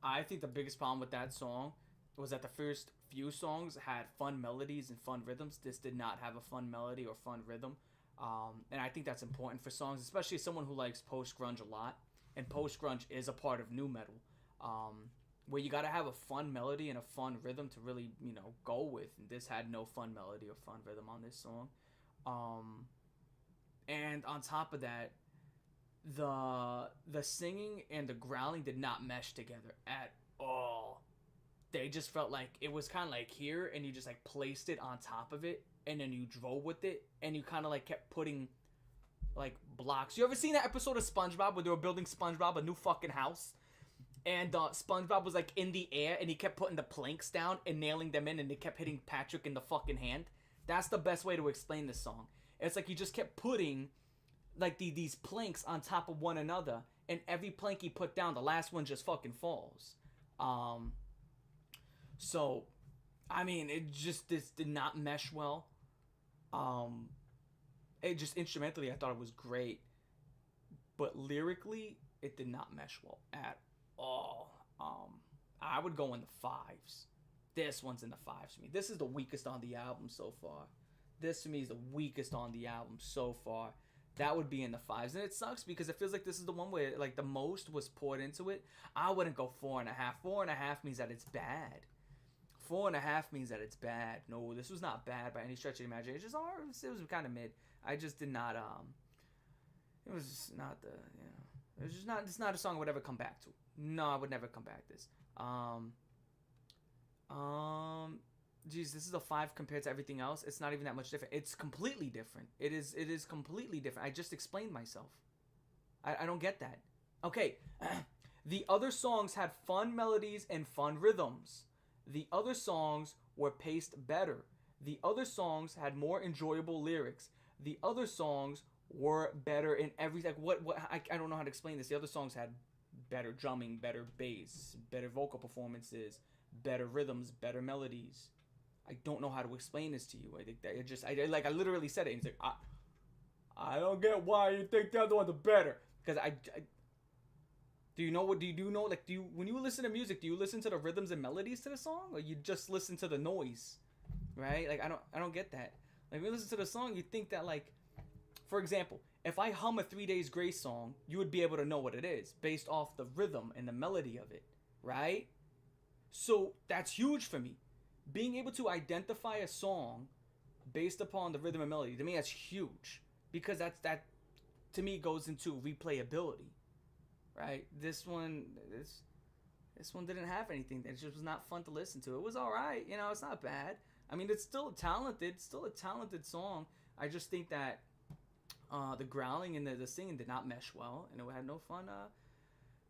I think the biggest problem with that song was that the first few songs had fun melodies and fun rhythms. This did not have a fun melody or fun rhythm. And I think that's important for songs, especially someone who likes post-grunge a lot. And post-grunge is a part of nu metal, where you got to have a fun melody and a fun rhythm to really, go with. And this had no fun melody or fun rhythm on this song. And on top of that, the singing and the growling did not mesh together at all. They just felt like it was kind of like here, and you just like placed it on top of it, and then you drove with it, and you kind of like kept putting like blocks. You ever seen that episode of SpongeBob where they were building SpongeBob a new fucking house, and SpongeBob was like in the air, and he kept putting the planks down and nailing them in, and they kept hitting Patrick in the fucking hand? That's the best way to explain this song. It's like he just kept putting like these planks on top of one another, and every plank he put down, the last one just fucking falls. So I mean, this did not mesh well. It just instrumentally I thought it was great, but lyrically it did not mesh well at all. I would go in the fives. This one's in the fives for me. This is the weakest on the album so far. This to me is the weakest on the album so far. That would be in the fives, and it sucks because it feels like this is the one where like the most was poured into it. I wouldn't go 4.5. 4.5 means that it's bad. 4.5 means that it's bad. No, this was not bad by any stretch of the imagination. It was kind of mid. I just did not. It was just not the. It was just not. It's not a song I would ever come back to. No, I would never come back to this. Geez, this is a 5 compared to everything else. It's not even that much different. It's completely different. It is completely different. I just explained myself. I don't get that. Okay, the other songs had fun melodies and fun rhythms. The other songs were paced better. The other songs had more enjoyable lyrics. The other songs were better in everything. I don't know how to explain this. The other songs had better drumming, better bass, better vocal performances, better rhythms, better melodies. I don't know how to explain this to you. I think that I literally said it. And it's like, I don't get why you think the other ones are better. Because Do you know what? Do you know, like, do you, when you listen to music, do you listen to the rhythms and melodies to the song, or you just listen to the noise, right? Like, I don't get that. Like, when you listen to the song, you think that, like, for example, if I hum a 3 Days Grace song, you would be able to know what it is based off the rhythm and the melody of it, right? So that's huge for me. Being able to identify a song based upon the rhythm and melody, to me, that's huge, because that to me goes into replayability. Right, this one didn't have anything. It just was not fun to listen to. It was all right, you know. It's not bad. I mean, it's still talented, song. I just think that the growling and the singing did not mesh well, and it had no fun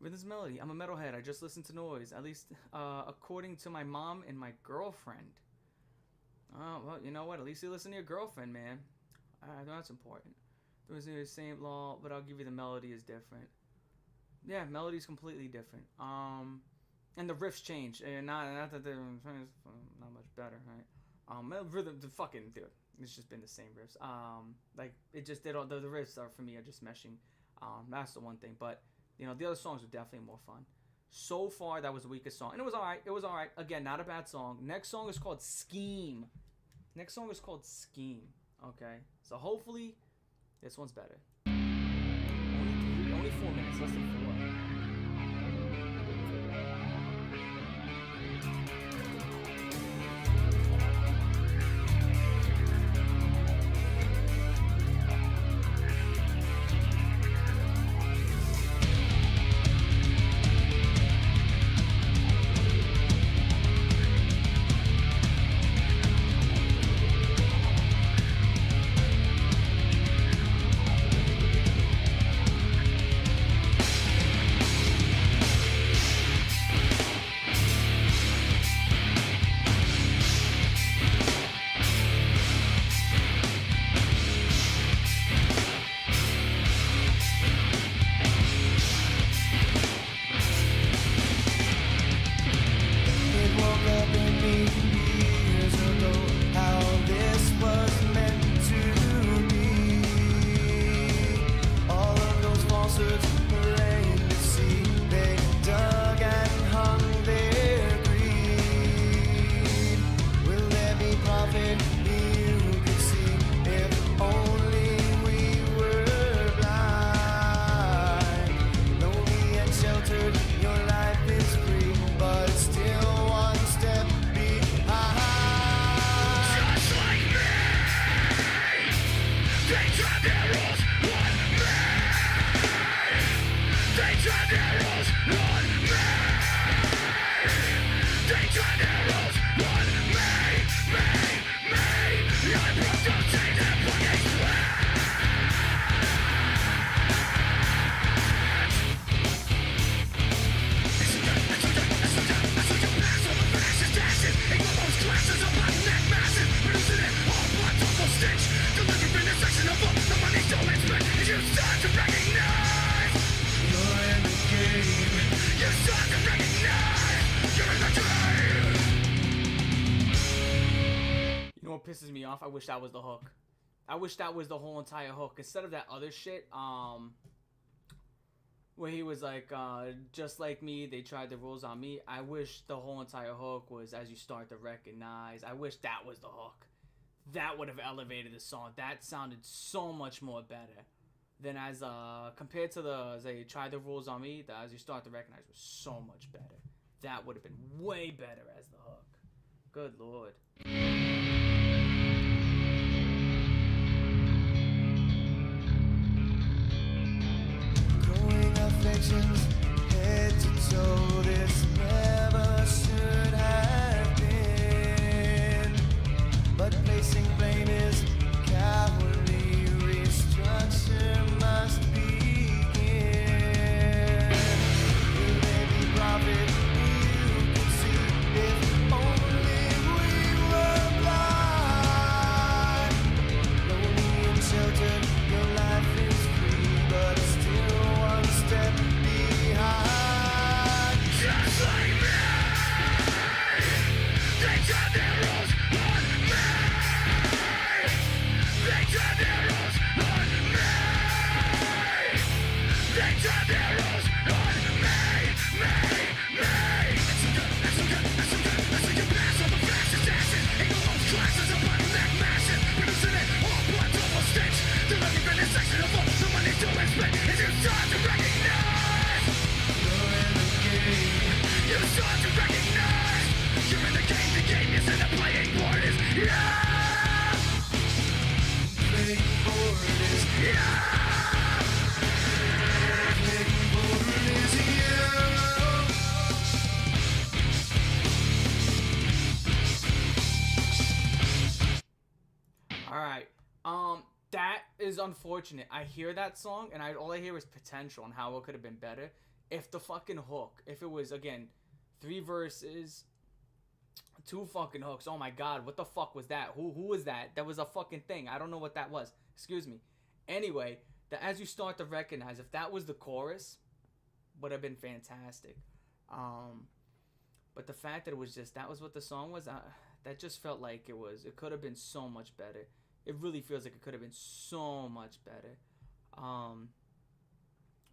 rhythms and melody. I'm a metalhead. I just listen to noise, at least according to my mom and my girlfriend. Oh, well, you know what? At least you listen to your girlfriend, man. I know that's important. There was the same law, but I'll give you the melody is different. Yeah, melody's completely different. And the riffs change, and not that they're not much better, right? Rhythm, the fucking dude, it's just been the same riffs. Like it just did all the riffs are for me are just meshing. That's the one thing, but you know the other songs were definitely more fun. So far, that was the weakest song, and it was all right. It was all right. Again, not a bad song. Next song is called Scheme. Okay, so hopefully this one's better. Only 4 minutes, less than 4. Pisses me off. I wish that was the hook. I wish that was the whole entire hook instead of that other shit. Where he was like, just like me, they tried the rules on me. I wish the whole entire hook was as you start to recognize. I wish that was the hook. That would have elevated the song. That sounded so much more better than as compared to the as they tried the rules on me. The as you start to recognize was so much better. That would have been way better as the hook. Good lord. Head to toe, this never should have been. But placing blame is cowardly. Restructure must begin. Will there be profit? You could see if only we were blind. Lonely and sheltered, your life is free, but it's still one step behind. Just like me. That is unfortunate. I hear that song and all I hear is potential and how it could have been better. If the fucking hook, if it was again 3 verses, 2 fucking hooks. Oh my god, what the fuck was that? Who was that? That was a fucking thing. I don't know what that was. Excuse me. Anyway, that as you start to recognize, if that was the chorus, would have been fantastic. But the fact that it was just that was what the song was, that just felt like it could have been so much better. It really feels like it could have been so much better.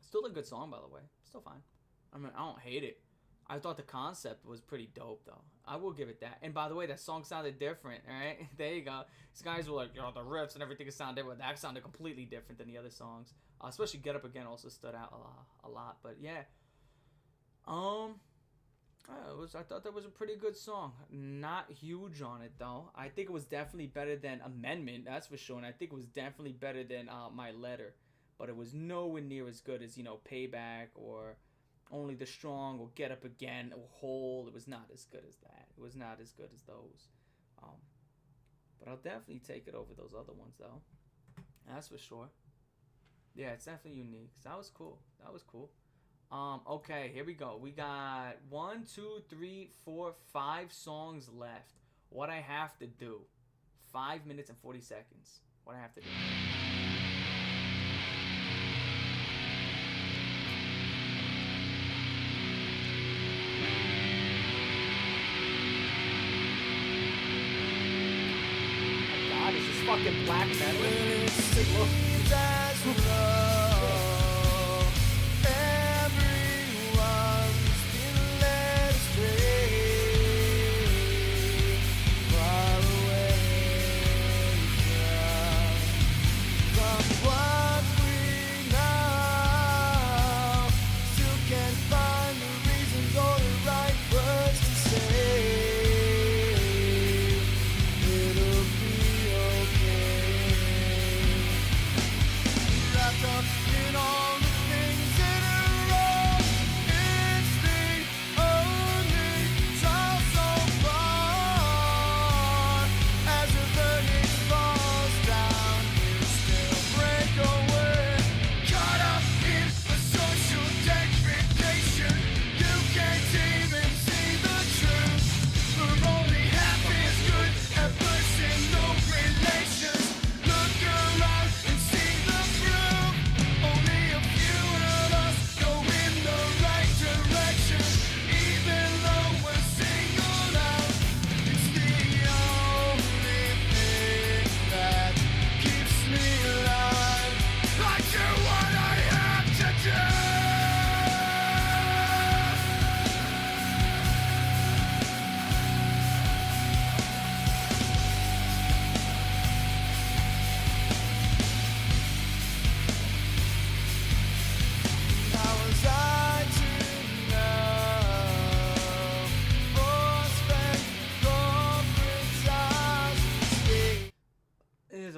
Still a good song, by the way. Still fine. I mean, I don't hate it. I thought the concept was pretty dope, though. I will give it that. And by the way, that song sounded different, alright? There you go. These guys were like, yo, the riffs and everything sounded different. That sounded completely different than the other songs. Especially Get Up Again also stood out a lot. But yeah. I thought that was a pretty good song. Not huge on it, though. I think it was definitely better than Amendment, that's for sure. And I think it was definitely better than My Letter. But it was nowhere near as good as, Payback or Only the Strong or Get Up Again or Whole. It was not as good as that. It was not as good as those. But I'll definitely take it over those other ones, though. That's for sure. Yeah, it's definitely unique. So that was cool. That was cool. Okay, here we go. We got 1, 2, 3, 4, 5 songs left. What I have to do. 5 minutes and 40 seconds. What I have to do. Oh my god, is this fucking black metal?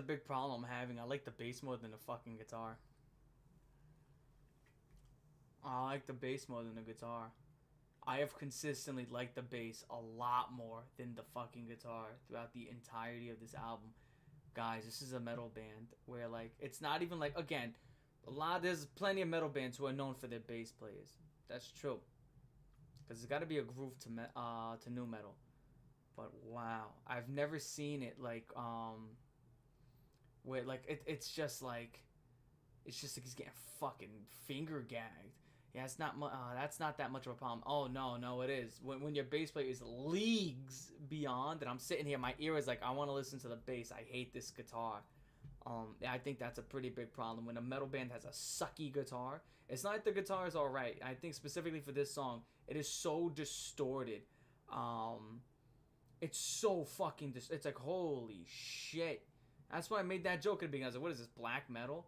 Big problem I'm having. I like the bass more than the fucking guitar. I like the bass more than the guitar. I have consistently liked the bass a lot more than the fucking guitar throughout the entirety of this album. Guys, this is a metal band where like it's not even like, again, there's plenty of metal bands who are known for their bass players. That's true. Because there's got to be a groove to new metal. But wow, I've never seen it like where like it's just like he's getting fucking finger gagged. Yeah, that's not that much of a problem. Oh no, it is. When your bass player is leagues beyond, and I'm sitting here, my ear is like, I want to listen to the bass. I hate this guitar. I think that's a pretty big problem when a metal band has a sucky guitar. It's not like the guitar is all right. I think specifically for this song, it is so distorted. It's so fucking it's like, holy shit. That's why I made that joke at the beginning. I was like, what is this, black metal?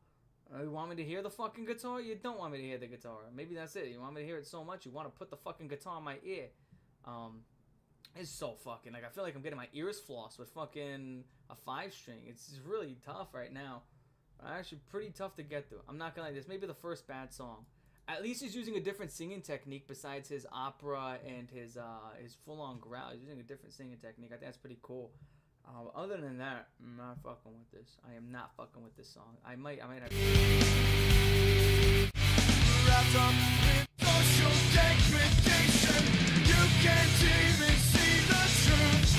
You want me to hear the fucking guitar? You don't want me to hear the guitar. Maybe that's it. You want me to hear it so much, you want to put the fucking guitar in my ear. It's so fucking, like, I feel like I'm getting my ears flossed with fucking a 5-string. It's really tough right now. Actually, pretty tough to get through. I'm not gonna lie, this may be the first bad song. At least he's using a different singing technique besides his opera and his full-on growl. He's using a different singing technique. I think that's pretty cool. Other than that, I'm not fucking with this. I am not fucking with this song. I might have. Wrapped up in social degradation, you can't even see the truth.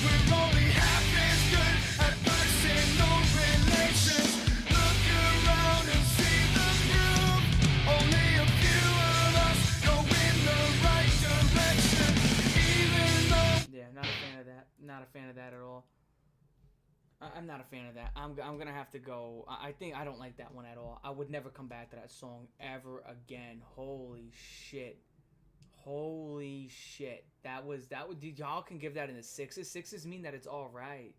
We're only half as good at personal relations. Look around and see the proof. Only a few of us go in the right direction, even though. Yeah, not a fan of that. Not a fan of that at all. I'm not a fan of that. I'm gonna have to go. I think I don't like that one at all. I would never come back to that song ever again. Holy shit. Holy shit. That would y'all can give that in the sixes. Sixes mean that it's all right.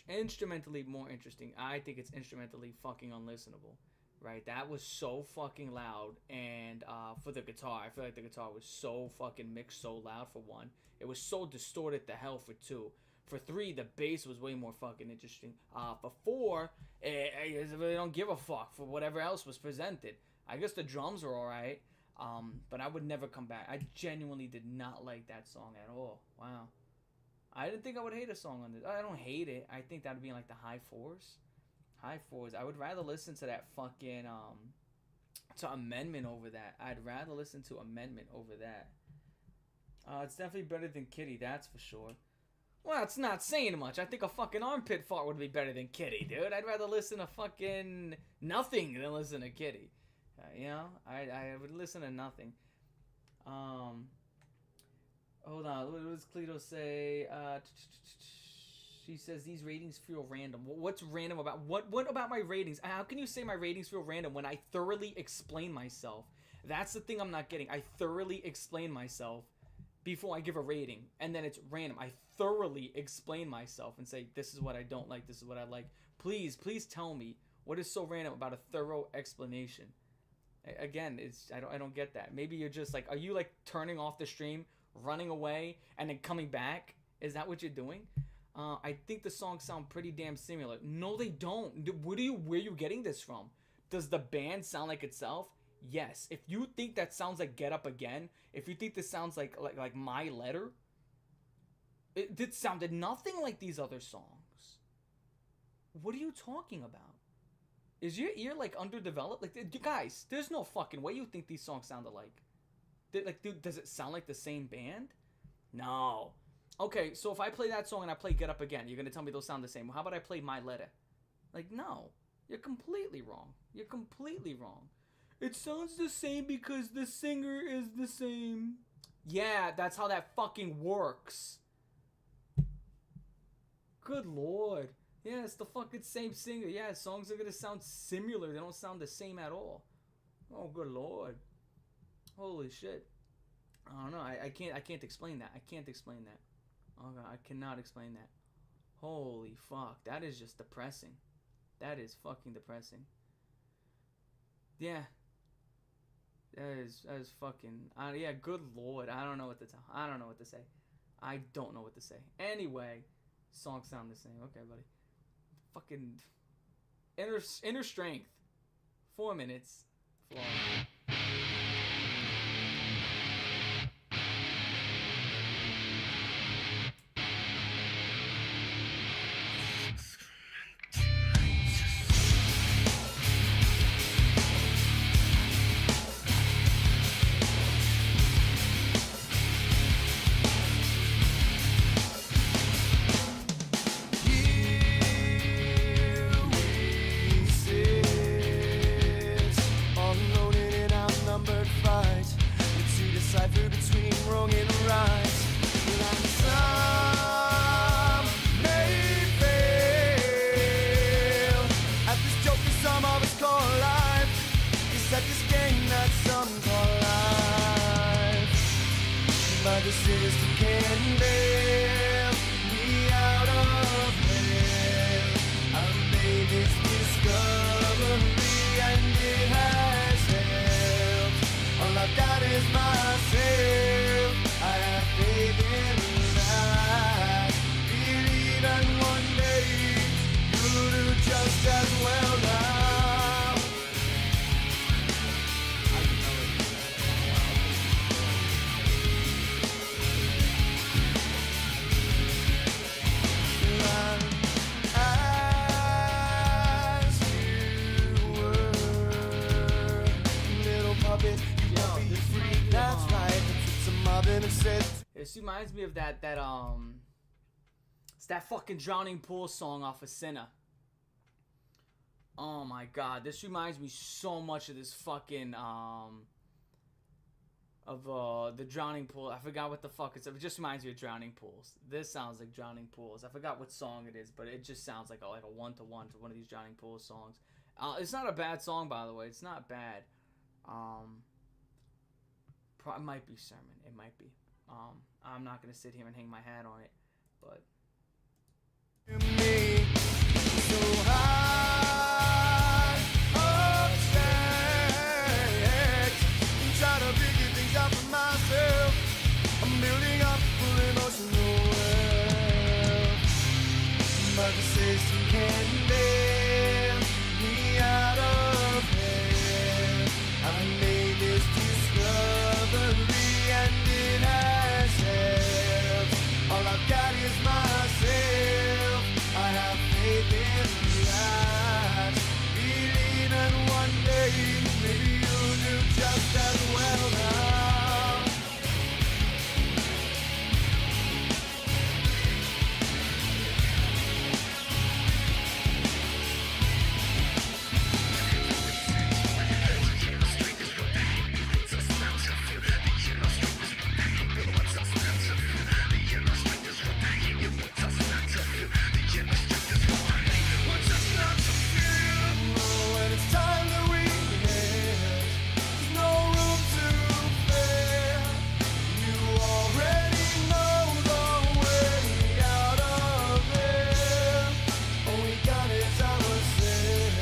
Instrumentally more interesting. I think it's instrumentally fucking unlistenable. Right? That was so fucking loud, and for the guitar, I feel like the guitar was so fucking mixed so loud for one. It was so distorted to hell for two. For three, the bass was way more fucking interesting. For four, I really don't give a fuck for whatever else was presented. I guess the drums were alright, but I would never come back. I genuinely did not like that song at all. Wow. I didn't think I would hate a song on this. I don't hate it. I think that would be in like the high fours. High fours. I would rather listen to that fucking, to Amendment over that. I'd rather listen to Amendment over that. It's definitely better than Kitty, that's for sure. Well, it's not saying much. I think a fucking armpit fart would be better than Kitty, dude. I'd rather listen to fucking Nothing than listen to Kitty. You know? I would listen to Nothing. Hold on. What does Cleto say? She says these ratings feel random. What's random about... What about my ratings? How can you say my ratings feel random when I thoroughly explain myself? That's the thing I'm not getting. I thoroughly explain myself before I give a rating, and then it's random. I thoroughly explain myself and say, this is what I don't like, this is what I like. Please tell me what is so random about a thorough explanation. Again, I don't get that. Maybe you're just like, are you like turning off the stream, running away, and then coming back? Is that what you're doing? I think the songs sound pretty damn similar. No, they don't. Where are you getting this from? Does the band sound like itself? Yes. If you think that sounds like Get Up Again, if you think this sounds like My Letter, it sounded nothing like these other songs. What are you talking about? Is your ear like underdeveloped? Like, guys, there's no fucking way you think these songs sound alike. Dude, does it sound like the same band? No. Okay, so if I play that song and I play Get Up Again, you're gonna tell me those sound the same. How about I play My Letter? Like, no. You're completely wrong. You're completely wrong. It sounds the same because the singer is the same. Yeah, that's how that fucking works. Good lord. Yeah, it's the fucking same singer. Yeah, songs are gonna sound similar. They don't sound the same at all. Oh, good lord. Holy shit. I don't know. I can't explain that. I can't explain that. Oh god, I cannot explain that. Holy fuck. That is just depressing. That is fucking depressing. Yeah. That is fucking... yeah, good lord. I don't know what to tell. I don't know what to say. I don't know what to say. Anyway, songs sound the same. Okay, buddy. Fucking... Inner Strength. 4 minutes. Flaw. I said, This reminds me of it's that fucking Drowning Pool song off of Sinner. Oh my god, this reminds me so much of this fucking the Drowning Pool. I forgot what the fuck it's. It just reminds me of Drowning Pools. This sounds like Drowning Pools. I forgot what song it is, but it just sounds like a one-to-one to one of these Drowning Pools songs. It's not a bad song, by the way. It's not bad. It might be Sermon. It might be. I'm not gonna sit here and hang my hat on it, but. me so high upset. Try to figure things out for myself. I'm building up full emotional wealth, but the system can't bail me out of hell. I made this discovery and it has helped. All I've got is myself. I have faith in that. Believing one day maybe you'll do just as well now. When it's time that we head, there's no room to fail. You already know the way out of there. All we got is ourselves.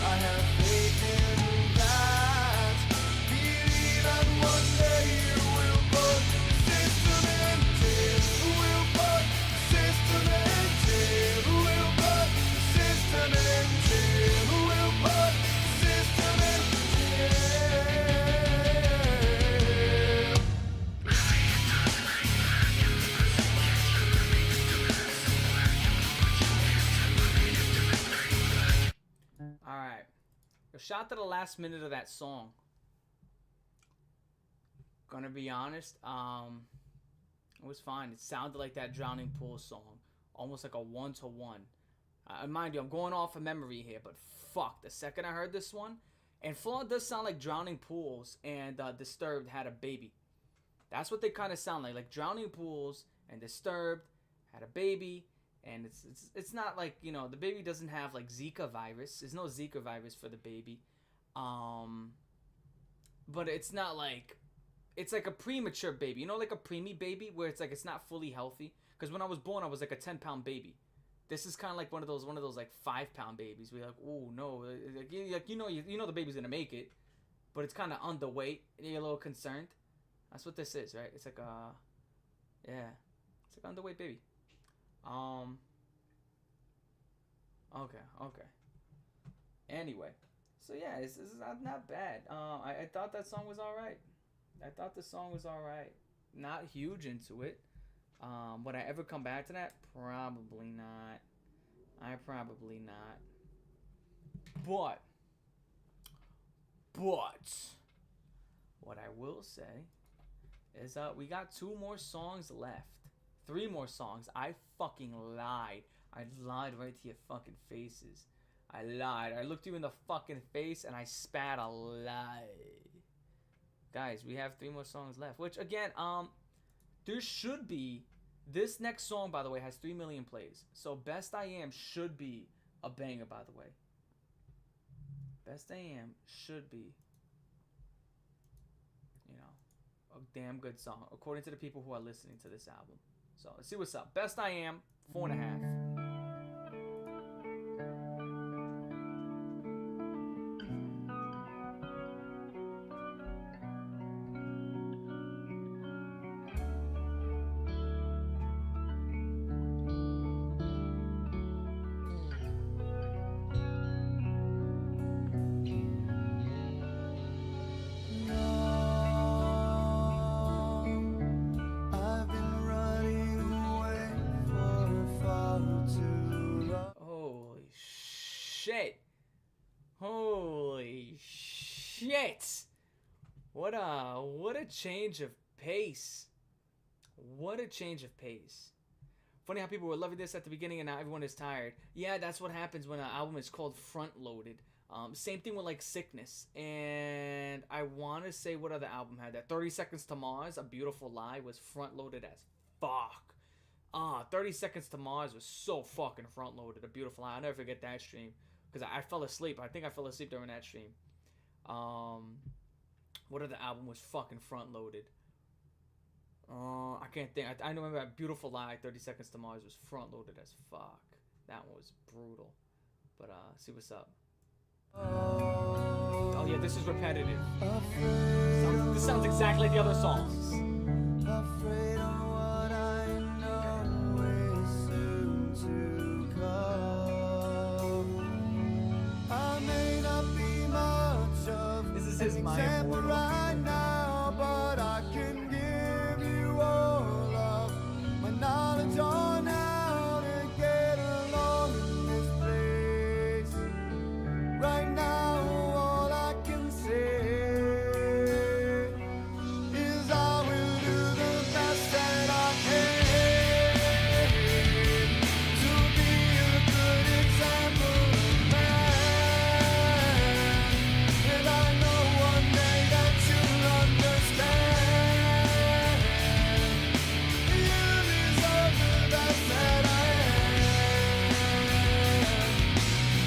I have faith in that. Believe that one day you will put the system in jail. We'll put the system in jail. We'll put the system in jail. We'll put the system in jail. Alright. A shot to the last minute of that song. Gonna be honest, it was fine. It sounded like that Drowning Pool song. Almost like a one-to-one. Mind you, I'm going off of memory here, but fuck, the second I heard this one, and Flaw does sound like Drowning Pools and Disturbed had a baby. That's what they kind of sound like Drowning Pools and Disturbed had a baby, and it's not like, you know, the baby doesn't have like Zika virus. There's no Zika virus for the baby, but it's not like, it's like a premature baby, you know, like a preemie baby where it's like it's not fully healthy. Because when I was born, I was like a 10-pound baby. This is kind of like one of those like 5-pound babies. We're like, oh no, like you know the baby's gonna make it, but it's kind of underweight and you're a little concerned. That's what this is, right? It's like yeah, it's like underweight baby. Okay. Anyway, so yeah, this is not bad. I thought that song was alright. I thought the song was alright. Not huge into it. Would I ever come back to that? Probably not. Probably not. But what I will say is we got 2 more songs left. 3 more songs. I fucking lied. I lied right to your fucking faces. I lied. I looked you in the fucking face and I spat a lie. Guys, we have 3 more songs left. Which again, there should be. This next song, by the way, has 3 million plays. So Best I Am should be a banger, by the way. Best I Am should be, you know, a damn good song, according to the people who are listening to this album. So let's see what's up. Best I Am, 4.5. I've been running away for far too long. Holy shit. What a change of pace. What a change of pace. Funny how people were loving this at the beginning and now everyone is tired. Yeah, that's what happens when an album is called front loaded. Same thing with like Sickness. And I want to say what other album had that. 30 Seconds to Mars, A Beautiful Lie, was front loaded as fuck. 30 Seconds to Mars was so fucking front loaded. A Beautiful Lie. I'll never forget that stream. Because I fell asleep. I think I fell asleep during that stream. What other album was fucking front loaded? I can't think. I remember that Beautiful Lie, 30 Seconds to Mars was front loaded as fuck. That one was brutal. But see what's up. Oh yeah, this is repetitive. This sounds exactly like the other songs. Afraid of what I know is soon to come. I may not be much of This is his an Maya example Portal. right now, but I can give you all of my knowledge on how to get along in this place. Right now, all I can say is I will do the best that I can to be a good example of man. And I know one day that you'll understand. You deserve the best that I am.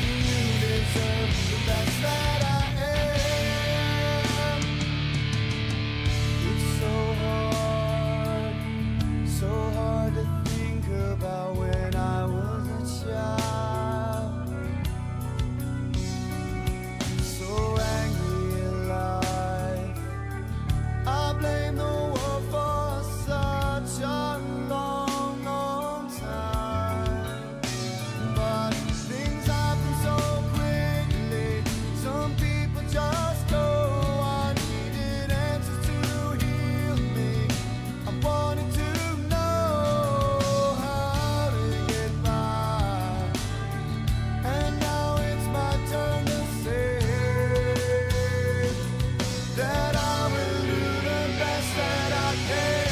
You deserve the best that I am. It's so hard to think about when I was a child. So angry at life. I blame the world for such a long time. But things happen so quickly. Some people just go. I needed answers to heal me. I wanted to know how to get by. And now it's my turn to say that I will do the best that I can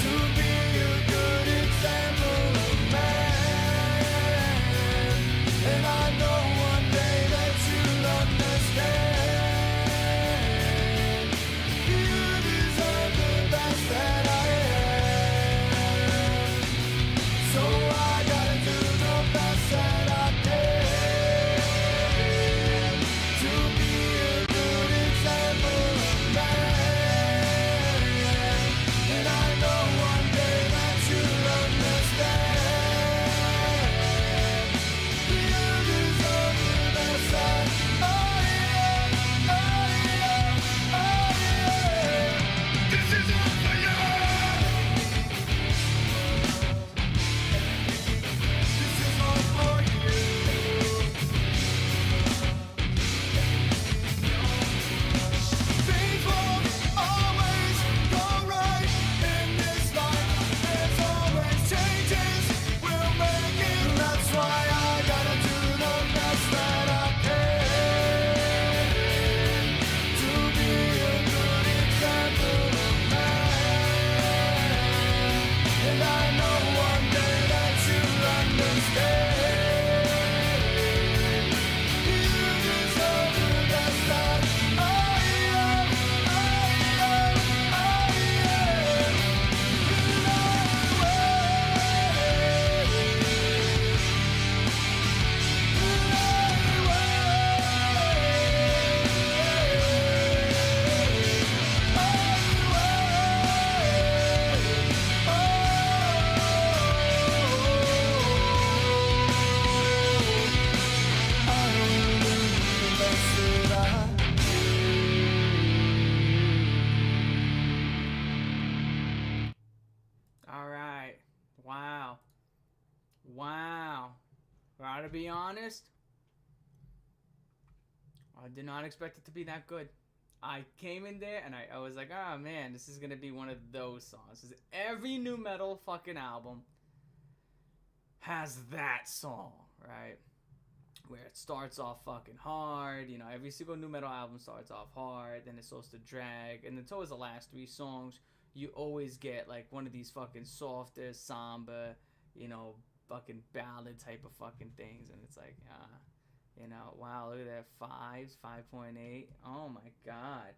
to be a good example of man. And I know one day that you'll understand. You deserve the best that I am. So I gotta do the best that I can to be a good example of man. And I know one day that you'll understand. You deserve the best that I am. This is all for you. This is all for you. Things won't always go right in this life. There's always changes. We'll make it. That's why I gotta do the best that I can to be a good example of man. And I know one day that you'll understand. You deserve the best that I am. All right. Wow. Gotta be honest. I did not expect it to be that good. I came in there and I was like, oh man, this is gonna be one of those songs. 'Cause every new metal fucking album has that song, right? Where it starts off fucking hard, you know, every single new metal album starts off hard, then it starts to drag, and it's always the last three songs you always get like one of these fucking softer samba, you know, fucking ballad type of fucking things, and it's like, you know, wow, look at that, 5.8. Oh my god,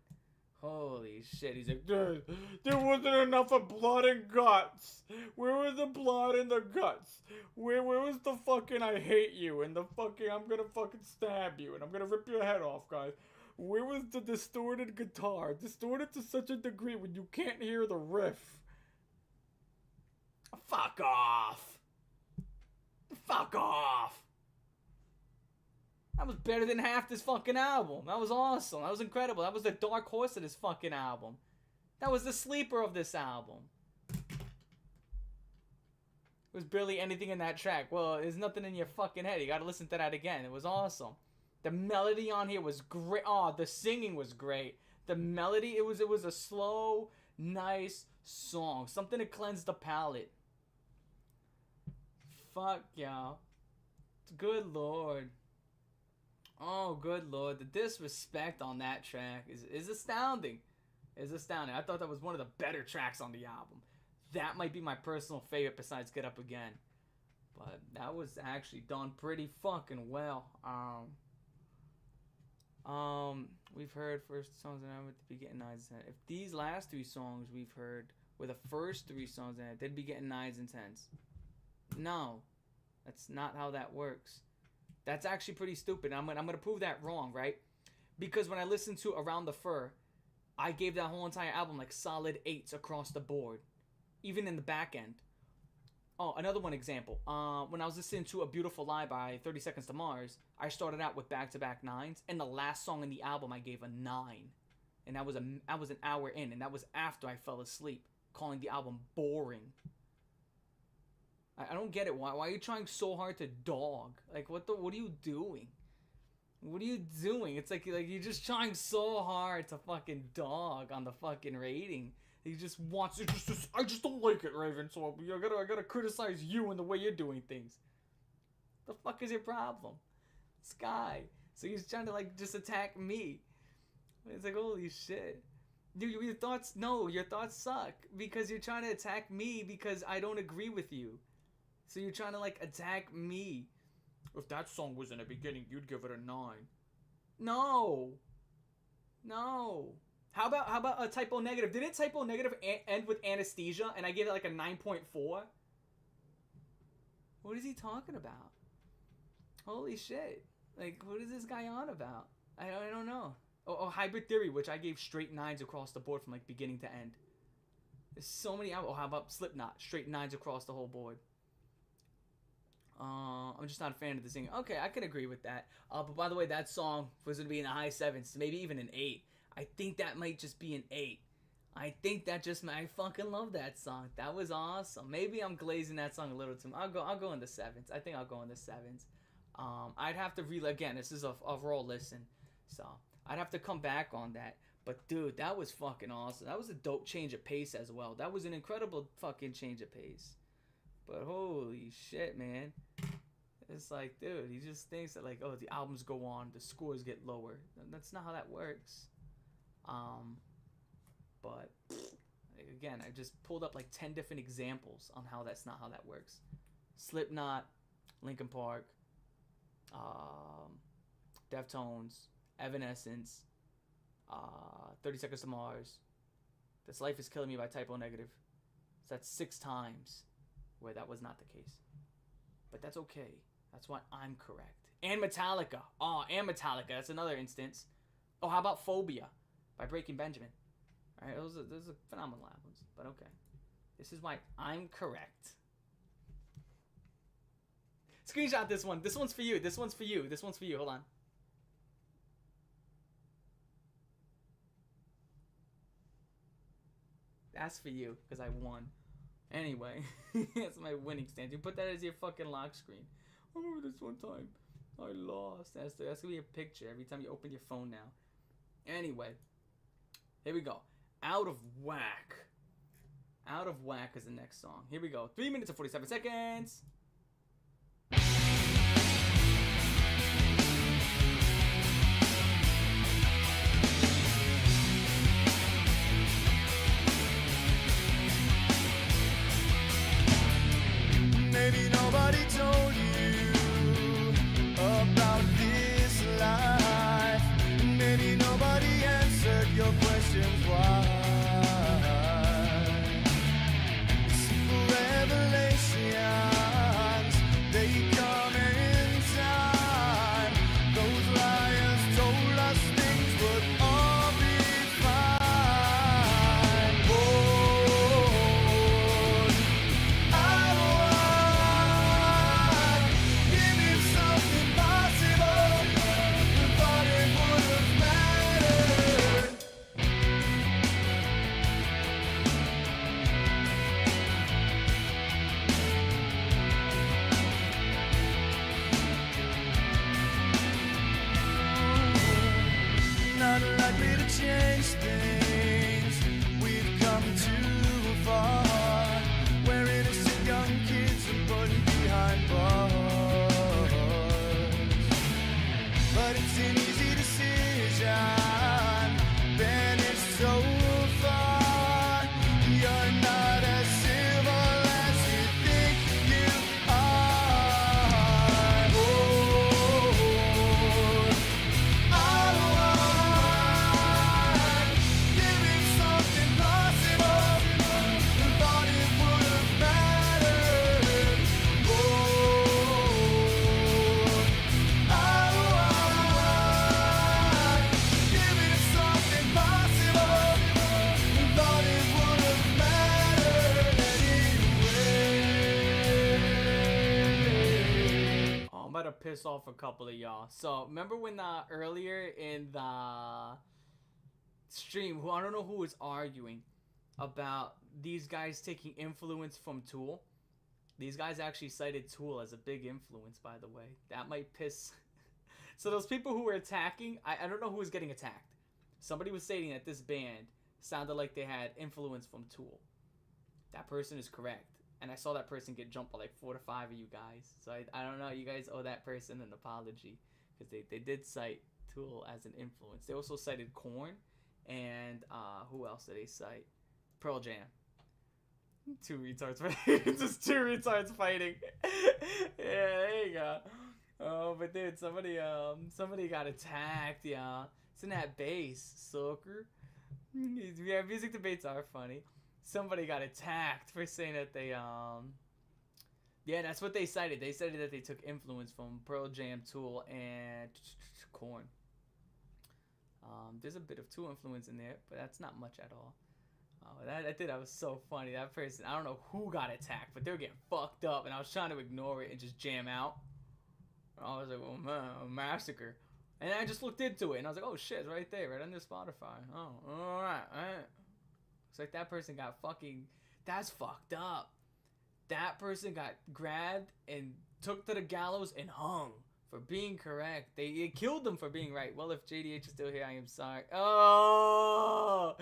holy shit. He's like, there wasn't enough of blood and guts. Where was the blood and the guts? Where was the fucking I hate you and the fucking I'm gonna fucking stab you and I'm gonna rip your head off, guys? Where was the distorted guitar? Distorted to such a degree when you can't hear the riff. Fuck off. Fuck off. That was better than half this fucking album. That was awesome. That was incredible. That was the dark horse of this fucking album. That was the sleeper of this album. There was barely anything in that track. Well, there's nothing in your fucking head. You gotta listen to that again. It was awesome. The melody on here was great. Oh, the singing was great. The melody, it was a slow, nice song. Something to cleanse the palate. Fuck, y'all. Good lord. Oh, good lord. The disrespect on that track is astounding. It's astounding. I thought that was one of the better tracks on the album. That might be my personal favorite besides Get Up Again. But that was actually done pretty fucking well. We've heard first songs and I would be getting 9s and 10s. If these last 3 songs we've heard were the first 3 songs and they'd be getting 9s and 10s. No, that's not how that works. That's actually pretty stupid. I'm gonna prove that wrong, right? Because when I listened to Around the Fur, I gave that whole entire album like solid 8s across the board, even in the back end. Oh, another one example. When I was listening to A Beautiful Lie by 30 Seconds to Mars, I started out with back-to-back 9s, and the last song in the album I gave a 9. And that was an hour in, and that was after I fell asleep, calling the album boring. I don't get it. Why are you trying so hard to dog? Like, what are you doing? What are you doing? It's like you're just trying so hard to fucking dog on the fucking rating. He just wants it. I just don't like it, Raven. So I gotta criticize you and the way you're doing things. The fuck is your problem, this guy? So he's trying to like just attack me. It's like, holy shit, dude. Your thoughts suck because you're trying to attack me because I don't agree with you. So you're trying to like attack me. If that song was in the beginning, you'd give it a 9. No. How about a Typo Negative? Didn't Typo Negative end with Anesthesia and I gave it like a 9.4? What is he talking about? Holy shit. Like, what is this guy on about? I don't know. Oh, Hybrid Theory, which I gave straight 9s across the board from like beginning to end. There's so many albums. Oh, how about Slipknot? Straight 9s across the whole board. I'm just not a fan of the singing. Okay, I can agree with that. But by the way, that song was going to be in the high 7s, maybe even an 8. I think that might just be an 8. I fucking love that song. That was awesome. Maybe I'm glazing that song a little too much. I'll go in the 7s. I think I'll go in the 7s. I'd have to again, this is a raw listen. So, I'd have to come back on that. But dude, that was fucking awesome. That was a dope change of pace as well. That was an incredible fucking change of pace. But holy shit, man. It's like, dude, he just thinks that like, oh, the albums go on, the scores get lower. That's not how that works. But again, I just pulled up like 10 different examples on how that's not how that works. Slipknot, Linkin Park, Deftones, Evanescence, 30 Seconds to Mars, This Life Is Killing Me by Typo Negative. So that's 6 times where that was not the case. But that's okay. That's why I'm correct. And Metallica. And Metallica. That's another instance. Oh, how about Phobia by Breaking Benjamin? All right, those are phenomenal albums. But okay. This is why I'm correct. Screenshot this one. This one's for you. This one's for you. This one's for you. Hold on. That's for you, because I won. Anyway, that's my winning stance. You put that as your fucking lock screen. I remember this one time I lost. That's gonna be a picture every time you open your phone now. Anyway, here we go. Out of Whack. Out of Whack is the next song. Here we go. 3 minutes and 47 seconds. Maybe nobody told you about this life. Maybe nobody answered your questions why. Simple revelations, they come in time. Those liars told us things would all be fine. Lord, I want, give me something possible. We thought it would have mattered. Not likely to change things. We've come too far. We're innocent young kids and put behind bars. But it's an easy decision. Banished so far. You're not as civil as you think you are. Lord, I want, give me something possible. Thought it would have mattered. Lord, I want, give me something possible. Thought it would have mattered anyway. Oh, I'm about to piss off a couple of y'all. So remember when earlier in the stream, I don't know who was arguing about these guys taking influence from Tool. These guys actually cited Tool as a big influence, by the way. That might piss. So those people who were attacking, I don't know who was getting attacked. Somebody was stating that this band sounded like they had influence from Tool. That person is correct. And I saw that person get jumped by like 4 to 5 of you guys. So I don't know. You guys owe that person an apology. Because they did cite Tool as an influence. They also cited Korn. And who else did they cite? Pearl Jam. Two retards fighting. Just two retards fighting. Yeah, there you go. Oh, but dude, somebody got attacked, yeah. It's in that bass, sucker. Yeah, music debates are funny. Somebody got attacked for saying that they yeah, that's what they cited. They cited that they took influence from Pearl Jam, Tool, and Korn. There's a bit of Tool influence in there, but that's not much at all. I think that was so funny. That person, I don't know who got attacked, but they were getting fucked up, and I was trying to ignore it and just jam out. I was like, oh man, a massacre. And I just looked into it, and I was like, oh shit, it's right there, right under Spotify. Oh, alright. It's like that person got fucking, that's fucked up. That person got grabbed and took to the gallows and hung for being correct. They killed them for being right. Well, if JDH is still here, I am sorry. Oh,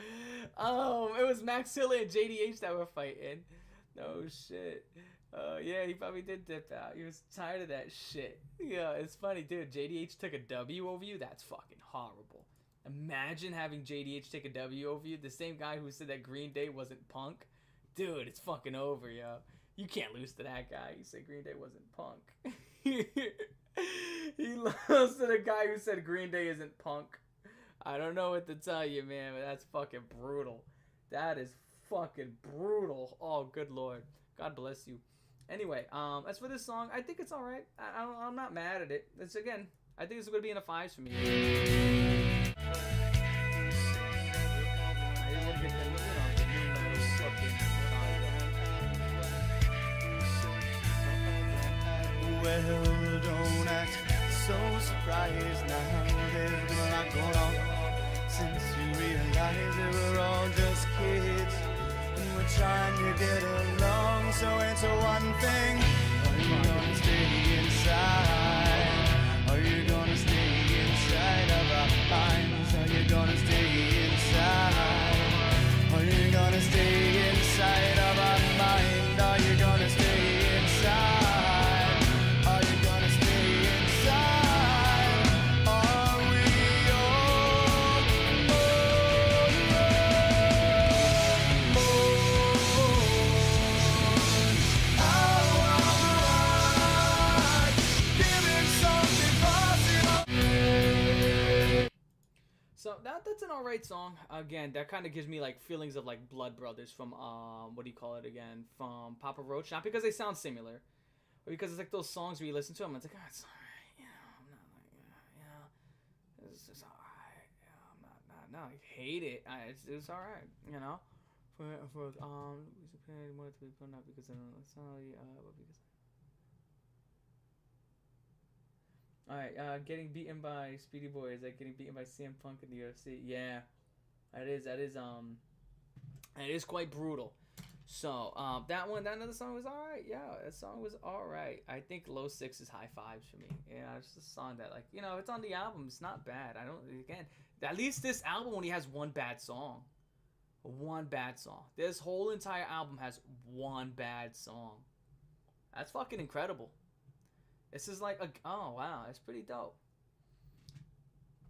it was Max Hiller and JDH that were fighting. No shit. Yeah, he probably did dip out. He was tired of that shit. Yeah, it's funny, dude. JDH took a W over you. That's fucking horrible. Imagine having JDH take a W over you. The same guy who said that Green Day wasn't punk. Dude, it's fucking over, yo. You can't lose to that guy. You said Green Day wasn't punk. He lost to the guy who said Green Day isn't punk. I don't know what to tell you, man, but that's fucking brutal. That is fucking brutal. Oh, good lord. God bless you. Anyway, as for this song, I think it's alright. I'm not mad at it. It's, again, I think it's going to be in the 5s for me. Well, don't act so surprised now. There's been a lot going on since you realized that we're all just kids and we're trying to get along. So answer one thing: are you gonna stay inside? Are you gonna stay inside of our minds? Are you gonna stay inside? Are you gonna stay inside of our mind? Are you gonna stay inside? I that's an alright song. Again, that kind of gives me like feelings of like Blood Brothers from what do you call it again? From Papa Roach. Not because they sound similar, but because it's like those songs where you listen to them, it's like, oh, it's alright, you know. I'm not like, you know, it's just alright. You know, I'm not like hate it. It's alright, you know. For more to be not because I don't know, it's not really, but because. Alright, getting beaten by Speedy Boy is like getting beaten by CM Punk in the UFC. Yeah, that is quite brutal. So, that other song was alright. Yeah, that song was alright. I think Low Six is high fives for me. Yeah, it's just a song that, like, you know, it's on the album. It's not bad. At least this album only has one bad song. One bad song. This whole entire album has one bad song. That's fucking incredible. This is like oh wow, it's pretty dope.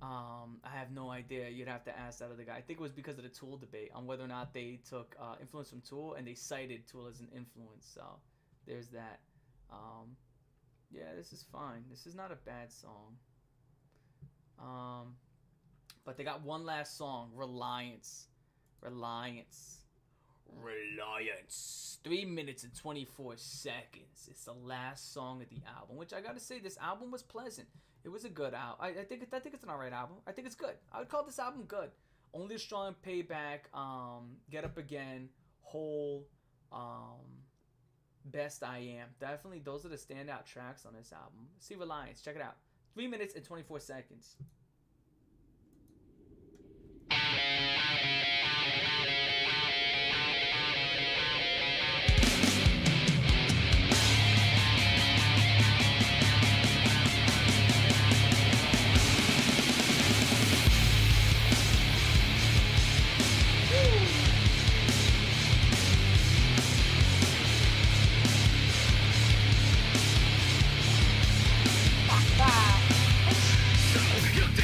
I have no idea. You'd have to ask that other guy. I think it was because of the Tool debate on whether or not they took influence from Tool, and they cited Tool as an influence. So there's that. Yeah, this is fine. This is not a bad song. But they got one last song, Reliance. 3 minutes and 24 seconds. It's the last song of the album, which I gotta say, this album was pleasant. It was a good album. I think it's an alright album. I think it's good. I would call this album good. Only Strong, Payback, Get Up Again, Whole, Best I Am. Definitely, those are the standout tracks on this album. See Reliance. Check it out. 3 minutes and 24 seconds. You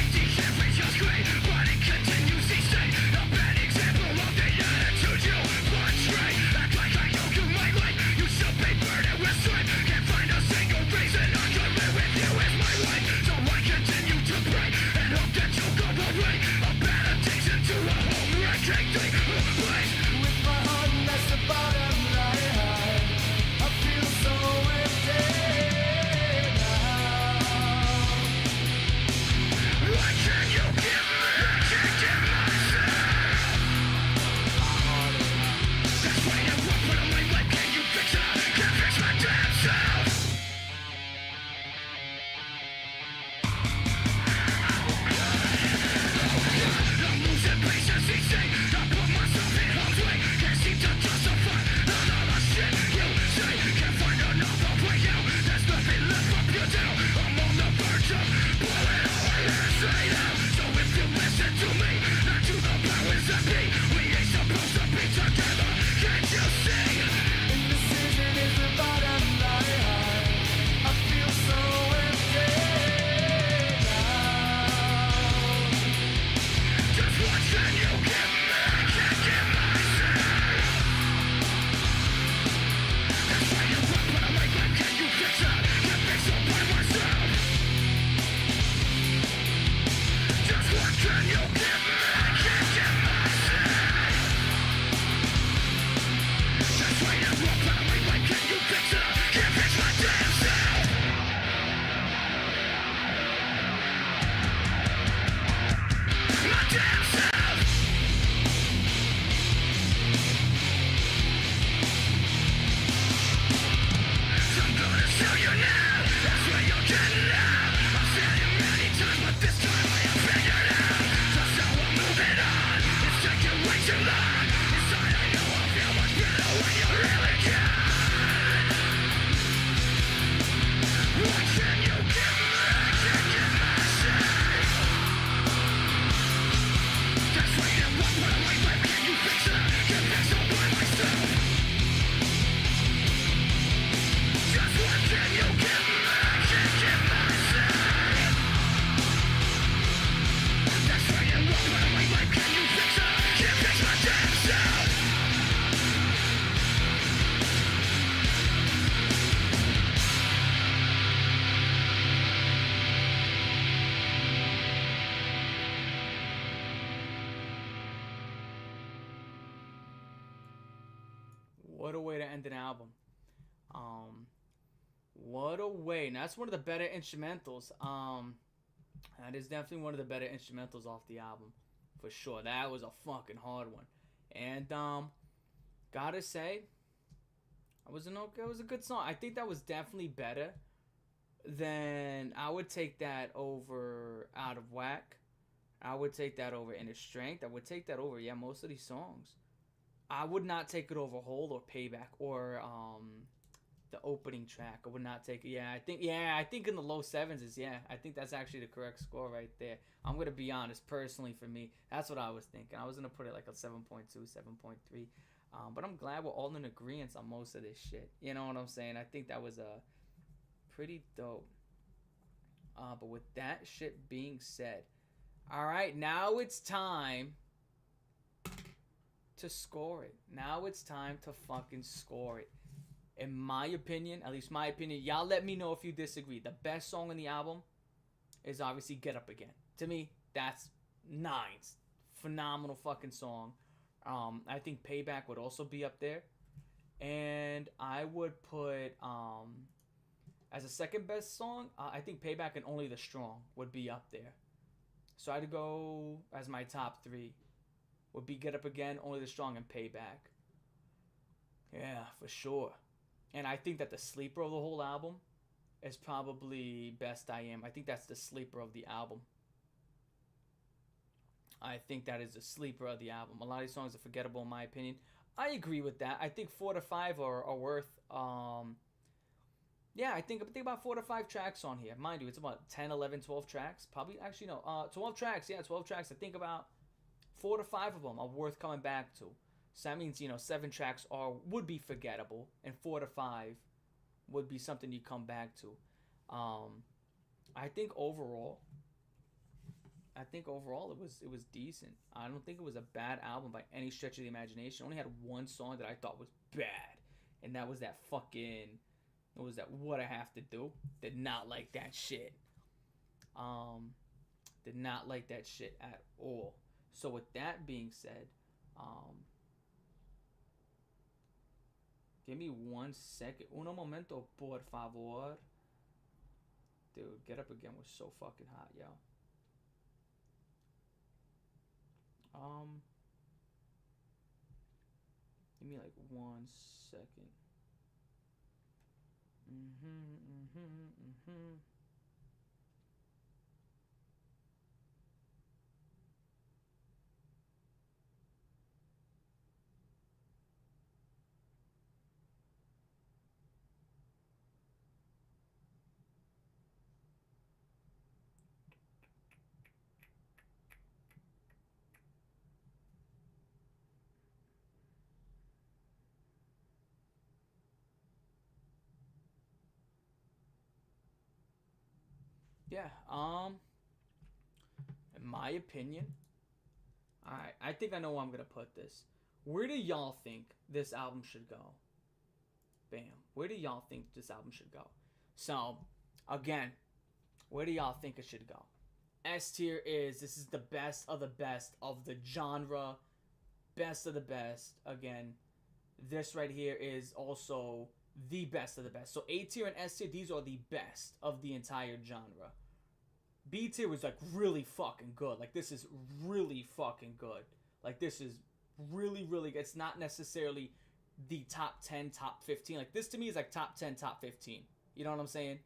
What a way to end an album. What a way. Now, that's one of the better instrumentals. That is definitely one of the better instrumentals off the album. For sure. That was a fucking hard one. And, gotta say, it was a good song. I think that was definitely better than, I would take that over Out of Whack. I would take that over Inner Strength. I would take that over, yeah, most of these songs. I would not take it over Hole or Payback or the opening track. I would not take it. I think in the low sevens is, I think that's actually the correct score right there. I'm going to be honest, personally for me, that's what I was thinking. I was going to put it like a 7.2, 7.3. But I'm glad we're all in agreement on most of this shit. You know what I'm saying? I think that was pretty dope. But with that shit being said, all right, now it's time to score it. Now it's time to fucking score it. In my opinion, at least my opinion, y'all let me know if you disagree. The best song on the album is obviously Get Up Again. To me, that's nines. Phenomenal fucking song. I think Payback would also be up there. And I would put, as a second best song, I think Payback and Only the Strong would be up there. So I'd go as my top three. Would be Get Up Again, Only the Strong, and Payback. Yeah, for sure. And I think that the sleeper of the whole album is probably Best I Am. I think that's the sleeper of the album. I think that is the sleeper of the album. A lot of these songs are forgettable in my opinion. I agree with that. I think 4 to 5 are worth... I think about 4 to 5 tracks on here. Mind you, it's about 10, 11, 12 tracks. Probably, actually, no. 12 tracks. Yeah, 12 tracks. I think about 4 to 5 of them are worth coming back to. So that means, 7 tracks would be forgettable, and 4 to 5 would be something you come back to. I think overall it was decent. I don't think it was a bad album by any stretch of the imagination. It only had one song that I thought was bad, and that was that fucking... It was that What I Have to Do. Did not like that shit. Did not like that shit at all. So with that being said, give me 1 second. Uno momento, por favor. Dude, Get Up Again was so fucking hot, yo. Give me like 1 second. Yeah, in my opinion, I think I know where I'm gonna put this. Where do y'all think this album should go? Bam. Where do y'all think this album should go? So, again, where do y'all think it should go? S tier this is the best of the genre. Best of the best. Again, this right here is also the best of the best. So A tier and S tier, these are the best of the entire genre. B tier was like really fucking good. Like this is really fucking good. Like this is really, really good. It's not necessarily the top 10, top 15. Like this to me is like top 10, top 15. You know what I'm saying?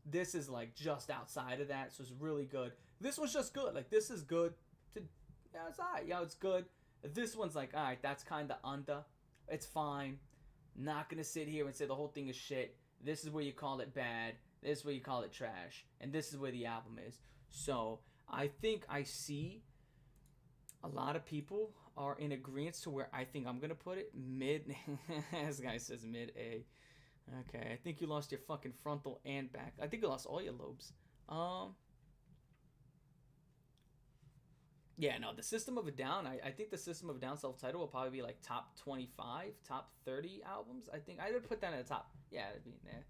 This is like just outside of that. So it's really good. This one's just good. Like this is good. It's alright. Yeah, it's good. This one's like, alright, that's kind of under. It's fine. Not gonna sit here and say the whole thing is shit. This is where you call it bad. This is where you call it trash. And this is where the album is. So, I think I see a lot of people are in agreement to where I think I'm gonna put it. Mid. This guy says mid A. Okay, I think you lost your fucking frontal and back. I think you lost all your lobes. Yeah, no, the System of a Down, I think the System of a Down self-title will probably be like top 25, top 30 albums. I think I would put that in the top. Yeah, it'd be in there.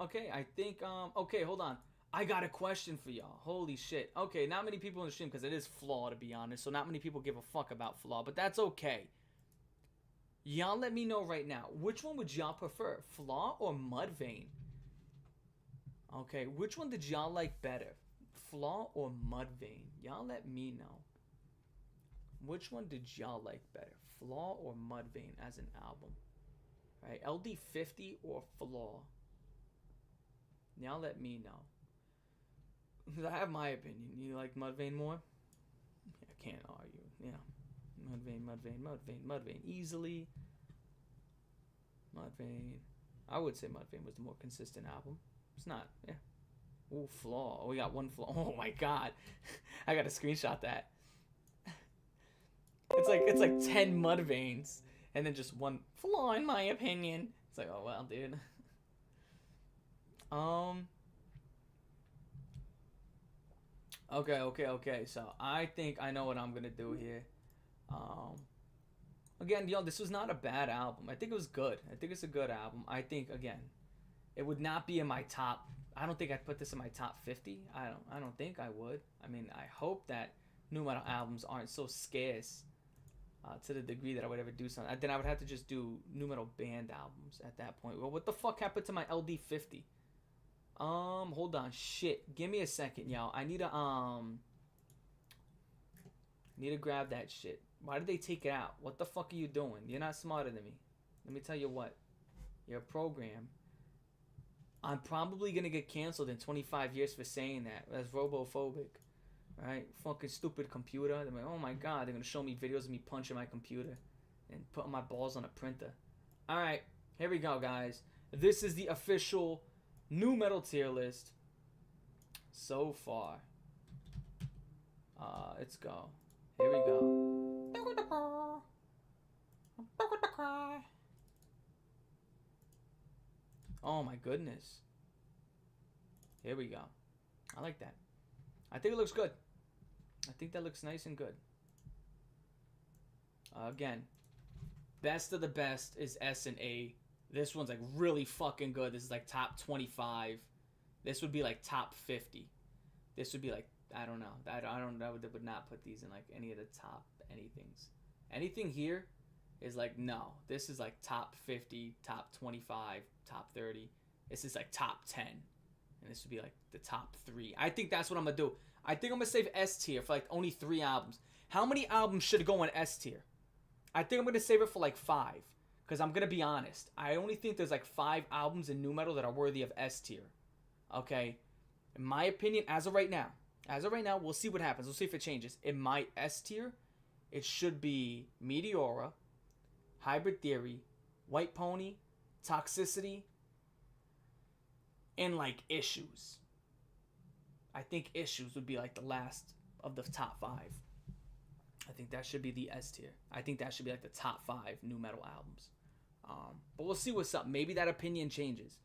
Okay, I think, okay, hold on. I got a question for y'all. Holy shit. Okay, not many people in the stream because it is Flaw, to be honest. So not many people give a fuck about Flaw, but that's okay. Y'all let me know right now. Which one would y'all prefer? Flaw or Mudvayne? Okay, which one did y'all like better? Flaw or Mudvayne? Y'all let me know. Which one did y'all like better? Flaw or Mudvayne as an album? Right, LD50 or Flaw? Y'all let me know. I have my opinion. You like Mudvayne more? I can't argue. Yeah. Mudvayne. Easily. Mudvayne. I would say Mudvayne was the more consistent album. It's not. Yeah. Ooh, Flaw. We got one Flaw. Oh my god. I gotta screenshot that. It's like 10 Mudvaynes and then just one Flaw in my opinion. It's like, oh well, dude. Okay. So I think I know what I'm gonna do here. Again, yo, this was not a bad album. I think it was good. I think it's a good album. I think again, it would not be in my top. I don't think I'd put this in my top 50. I don't think I would. I mean, I hope that new metal albums aren't so scarce to the degree that I would ever do something. Then I would have to just do new metal band albums at that point. Well, what the fuck happened to my LD50? Hold on. Shit. Give me a second, y'all. I need to grab that shit. Why did they take it out? What the fuck are you doing? You're not smarter than me. Let me tell you what. Your program. I'm probably gonna get canceled in 25 years for saying that. That's robophobic. Right? Fucking stupid computer. They're like, oh my god, they're gonna show me videos of me punching my computer and putting my balls on a printer. Alright, here we go, guys. This is the official new metal tier list so far. Let's go. Here we go. Oh my goodness. Here we go. I like that. I think it looks good. I think that looks nice and good. Again, best of the best is S and A. This one's like really fucking good. This is like top 25. This would be like top 50. This would be like, I don't know. I would not put these in like any of the top anythings. Anything here is like, no. This is like top 50, top 25, top 30. This is like top 10. And this would be like the top 3. I think that's what I'm going to do. I think I'm going to save S tier for like only 3 albums. How many albums should go in S tier? I think I'm going to save it for like 5. Because I'm going to be honest. I only think there's like 5 albums in nu metal that are worthy of S tier. Okay? In my opinion, as of right now, we'll see what happens. We'll see if it changes. In my S tier, it should be Meteora, Hybrid Theory, White Pony, Toxicity, and like Issues. I think Issues would be like the last of the top 5. I think that should be the S tier. I think that should be like the top 5 nu metal albums. But we'll see what's up. Maybe that opinion changes.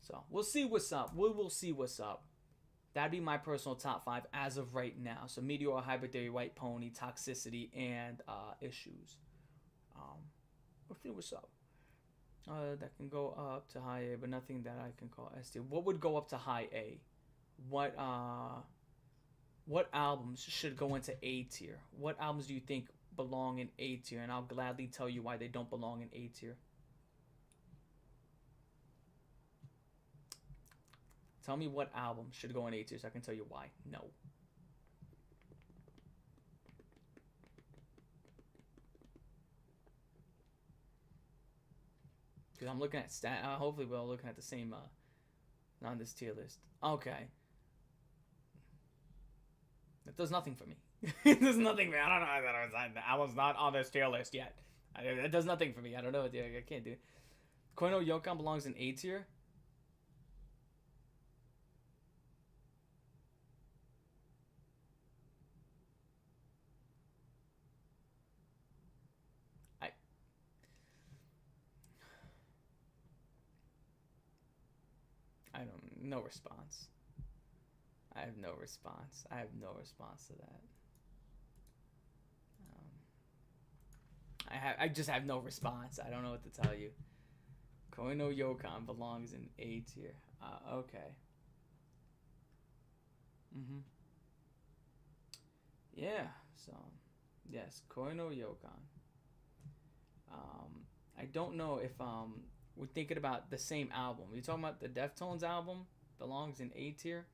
So we'll see what's up. We will see what's up. That'd be my personal top 5 as of right now. So Meteor, Hybrid Theory, White Pony, Toxicity, and Issues. We'll see what's up. That can go up to high A, but nothing that I can call S tier. What would go up to high A? What albums should go into A tier? What albums do you think belong in A tier? And I'll gladly tell you why they don't belong in A tier. Tell me what album should go in A tier so I can tell you why. No. Because I'm looking at hopefully we're all looking at the same on this tier list. Okay. That does nothing for me. It does nothing for me. I don't know. The album's not on this tier list yet. It does nothing for me. I don't know. I can't do it. Koino Yokon belongs in A tier. No response. I have no response. I have no response to that. I just have no response. I don't know what to tell you. Koino Yokon belongs in A tier. Okay. Mm-hmm. Yeah. So, yes, Koino Yokan. I don't know if we're thinking about the same album. You talking about the Deftones album? Belongs in A tier.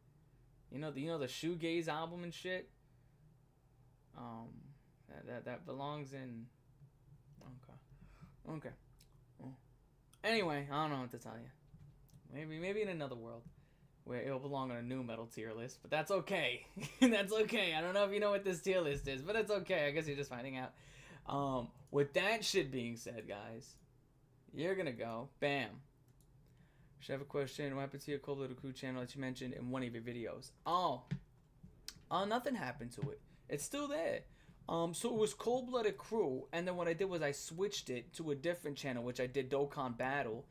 The shoegaze album and shit. Um, that belongs in. Okay. Okay. Well, anyway, I don't know what to tell you. Maybe in another world where it'll belong on a new metal tier list, but that's okay. That's okay. I don't know if you know what this tier list is, but it's okay. I guess you're just finding out. With that shit being said, guys, you're gonna go. Bam. Should I have a question? What happened to your Cold Little Crew channel that you mentioned in one of your videos? Oh, nothing happened to it. It's still there. So it was Cold Blooded Crew, and then what I did was I switched it to a different channel, which I did Dokkan Battle,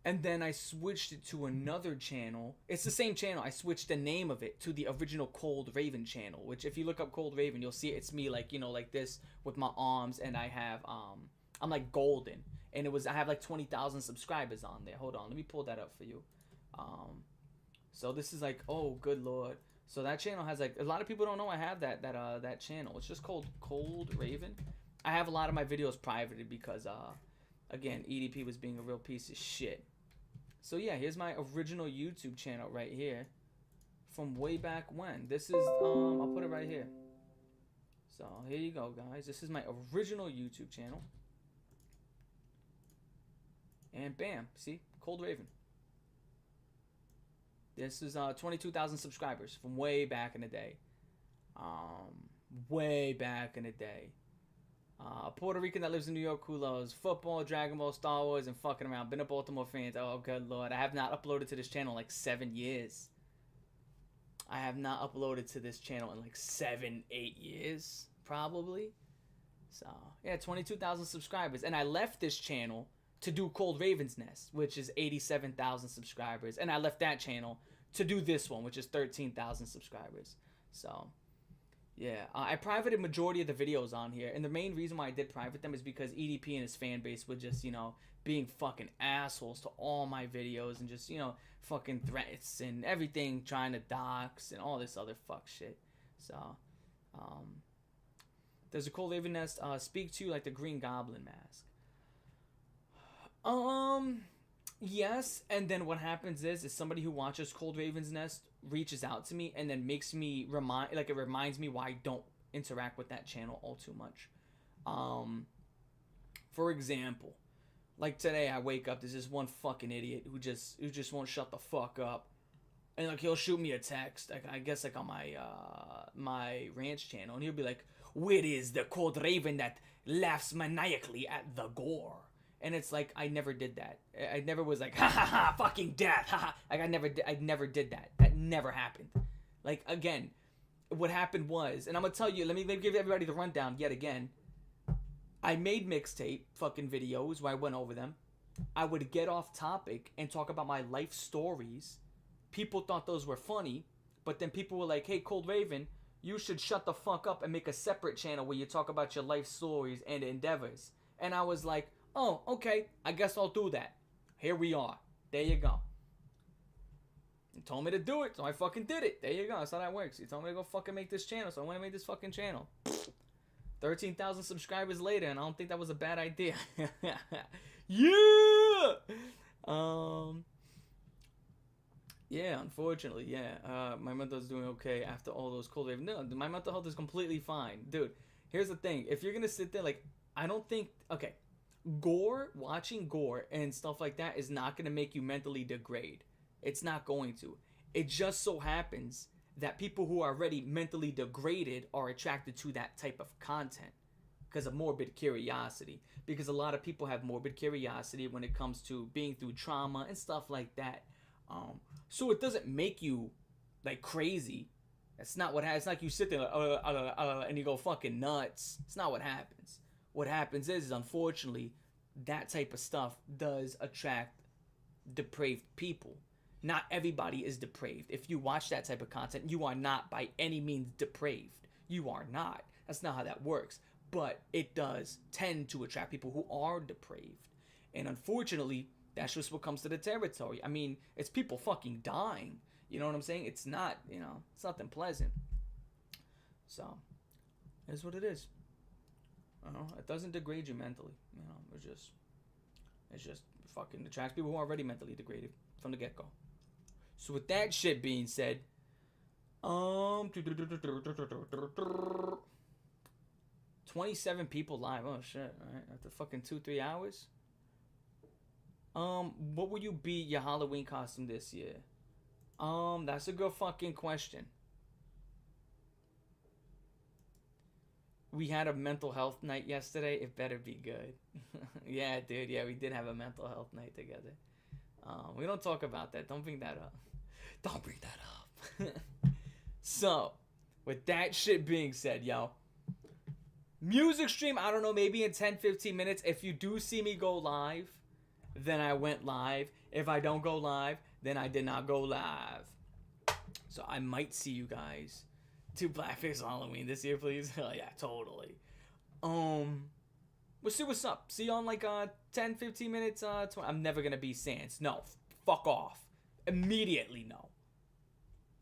and then I switched it to another channel. It's the same channel. I switched the name of it to the original Cold Raven channel, which if you look up Cold Raven, you'll see it's me like, like this with my arms, and I have, I'm like golden. And I have like 20,000 subscribers on there. Hold on, let me pull that up for you. So this is like, oh, good Lord. So that channel has like, a lot of people don't know I have that channel. It's just called Cold Raven. I have a lot of my videos privated because, again, EDP was being a real piece of shit. So yeah, here's my original YouTube channel right here from way back when. This is, I'll put it right here. So here you go, guys. This is my original YouTube channel. And bam, see? Cold Raven. This is 22,000 subscribers from way back in the day. Way back in the day. Puerto Rican that lives in New York who loves football, Dragon Ball, Star Wars, and fucking around. Been a Baltimore fan. Oh, good Lord. I have not uploaded to this channel in like 7 years. I have not uploaded to this channel in like 7, 8 years, probably. So, yeah, 22,000 subscribers. And I left this channel to do Cold Raven's Nest, which is 87,000 subscribers. And I left that channel to do this one, which is 13,000 subscribers. So, yeah. I privated majority of the videos on here. And the main reason why I did private them is because EDP and his fan base were just, being fucking assholes to all my videos. And just, fucking threats and everything, trying to dox and all this other fuck shit. So, does the Cold Raven Nest speak to you like the Green Goblin mask? Yes, and then what happens is somebody who watches Cold Raven's Nest reaches out to me and then makes me it reminds me why I don't interact with that channel all too much. For example, like today I wake up, there's this one fucking idiot who just won't shut the fuck up. And like he'll shoot me a text, like I guess like on my ranch channel, and he'll be like, "Where is the Cold Raven that laughs maniacally at the gore?" And it's like, I never did that. I never was like, ha ha ha, fucking death, ha ha. Like, I never did that. That never happened. Like, again, what happened was, and I'm gonna tell you, let me give everybody the rundown yet again. I made mixtape fucking videos where I went over them. I would get off topic and talk about my life stories. People thought those were funny, but then people were like, hey, Cold Raven, you should shut the fuck up and make a separate channel where you talk about your life stories and endeavors. And I was like, oh, okay, I guess I'll do that. Here we are. There you go. You told me to do it, so I fucking did it. There you go. That's how that works. You told me to go fucking make this channel, so I went and made this fucking channel. 13,000 subscribers later, and I don't think that was a bad idea. Yeah! Yeah, unfortunately, yeah. My mental is doing okay after all those Cold Raven. No, my mental health is completely fine. Dude, here's the thing. If you're gonna sit there, like, I don't think... Okay. Watching gore and stuff like that is not going to make you mentally degrade. It's not going to. It just so happens that people who are already mentally degraded are attracted to that type of content because of morbid curiosity. Because a lot of people have morbid curiosity when it comes to being through trauma and stuff like that. So it doesn't make you like crazy. That's not what happens. It's like you sit there and you go fucking nuts. It's not what happens. What happens is unfortunately, that type of stuff does attract depraved people. Not everybody is depraved. If you watch that type of content, you are not by any means depraved. You are not. That's not how that works. But it does tend to attract people who are depraved. And unfortunately, That's just what comes to the territory. I mean, it's people fucking dying. You know what I'm saying? It's not, it's nothing pleasant. So, it's what it is. It doesn't degrade you mentally. It's just fucking attracts people who are already mentally degraded from the get-go. So with that shit being said, 27 people live. Oh shit! All right, after fucking 2-3 hours. What will you be your Halloween costume this year? That's a good fucking question. We had a mental health night yesterday. It better be good. Yeah, dude. Yeah, we did have a mental health night together. We don't talk about that. Don't bring that up. Don't bring that up. So, with that shit being said, yo. Music stream, I don't know, maybe in 10-15 minutes. If you do see me go live, then I went live. If I don't go live, then I did not go live. So I might see you guys do Blackface Halloween this year, please. Hell yeah, totally. We'll see what's up. See you on like 10-15 minutes. 20. I'm never gonna be Sans. No, fuck off. Immediately no.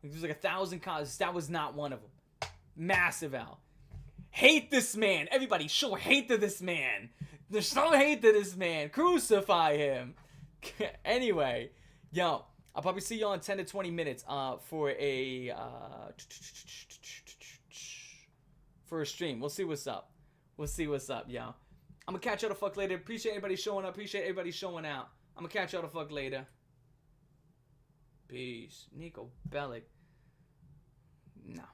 There's like 1,000 causes. That was not one of them. Massive L. Hate this man. Everybody show hate to this man. There's no hate to this man. Crucify him. Anyway, yo, I'll probably see you all in 10 to 20 minutes for a stream. We'll see what's up. We'll see what's up, yo. I'm gonna catch y'all the fuck later. Appreciate everybody showing up. Appreciate everybody showing out. I'm gonna catch y'all the fuck later. Peace. Nico Bellic. No.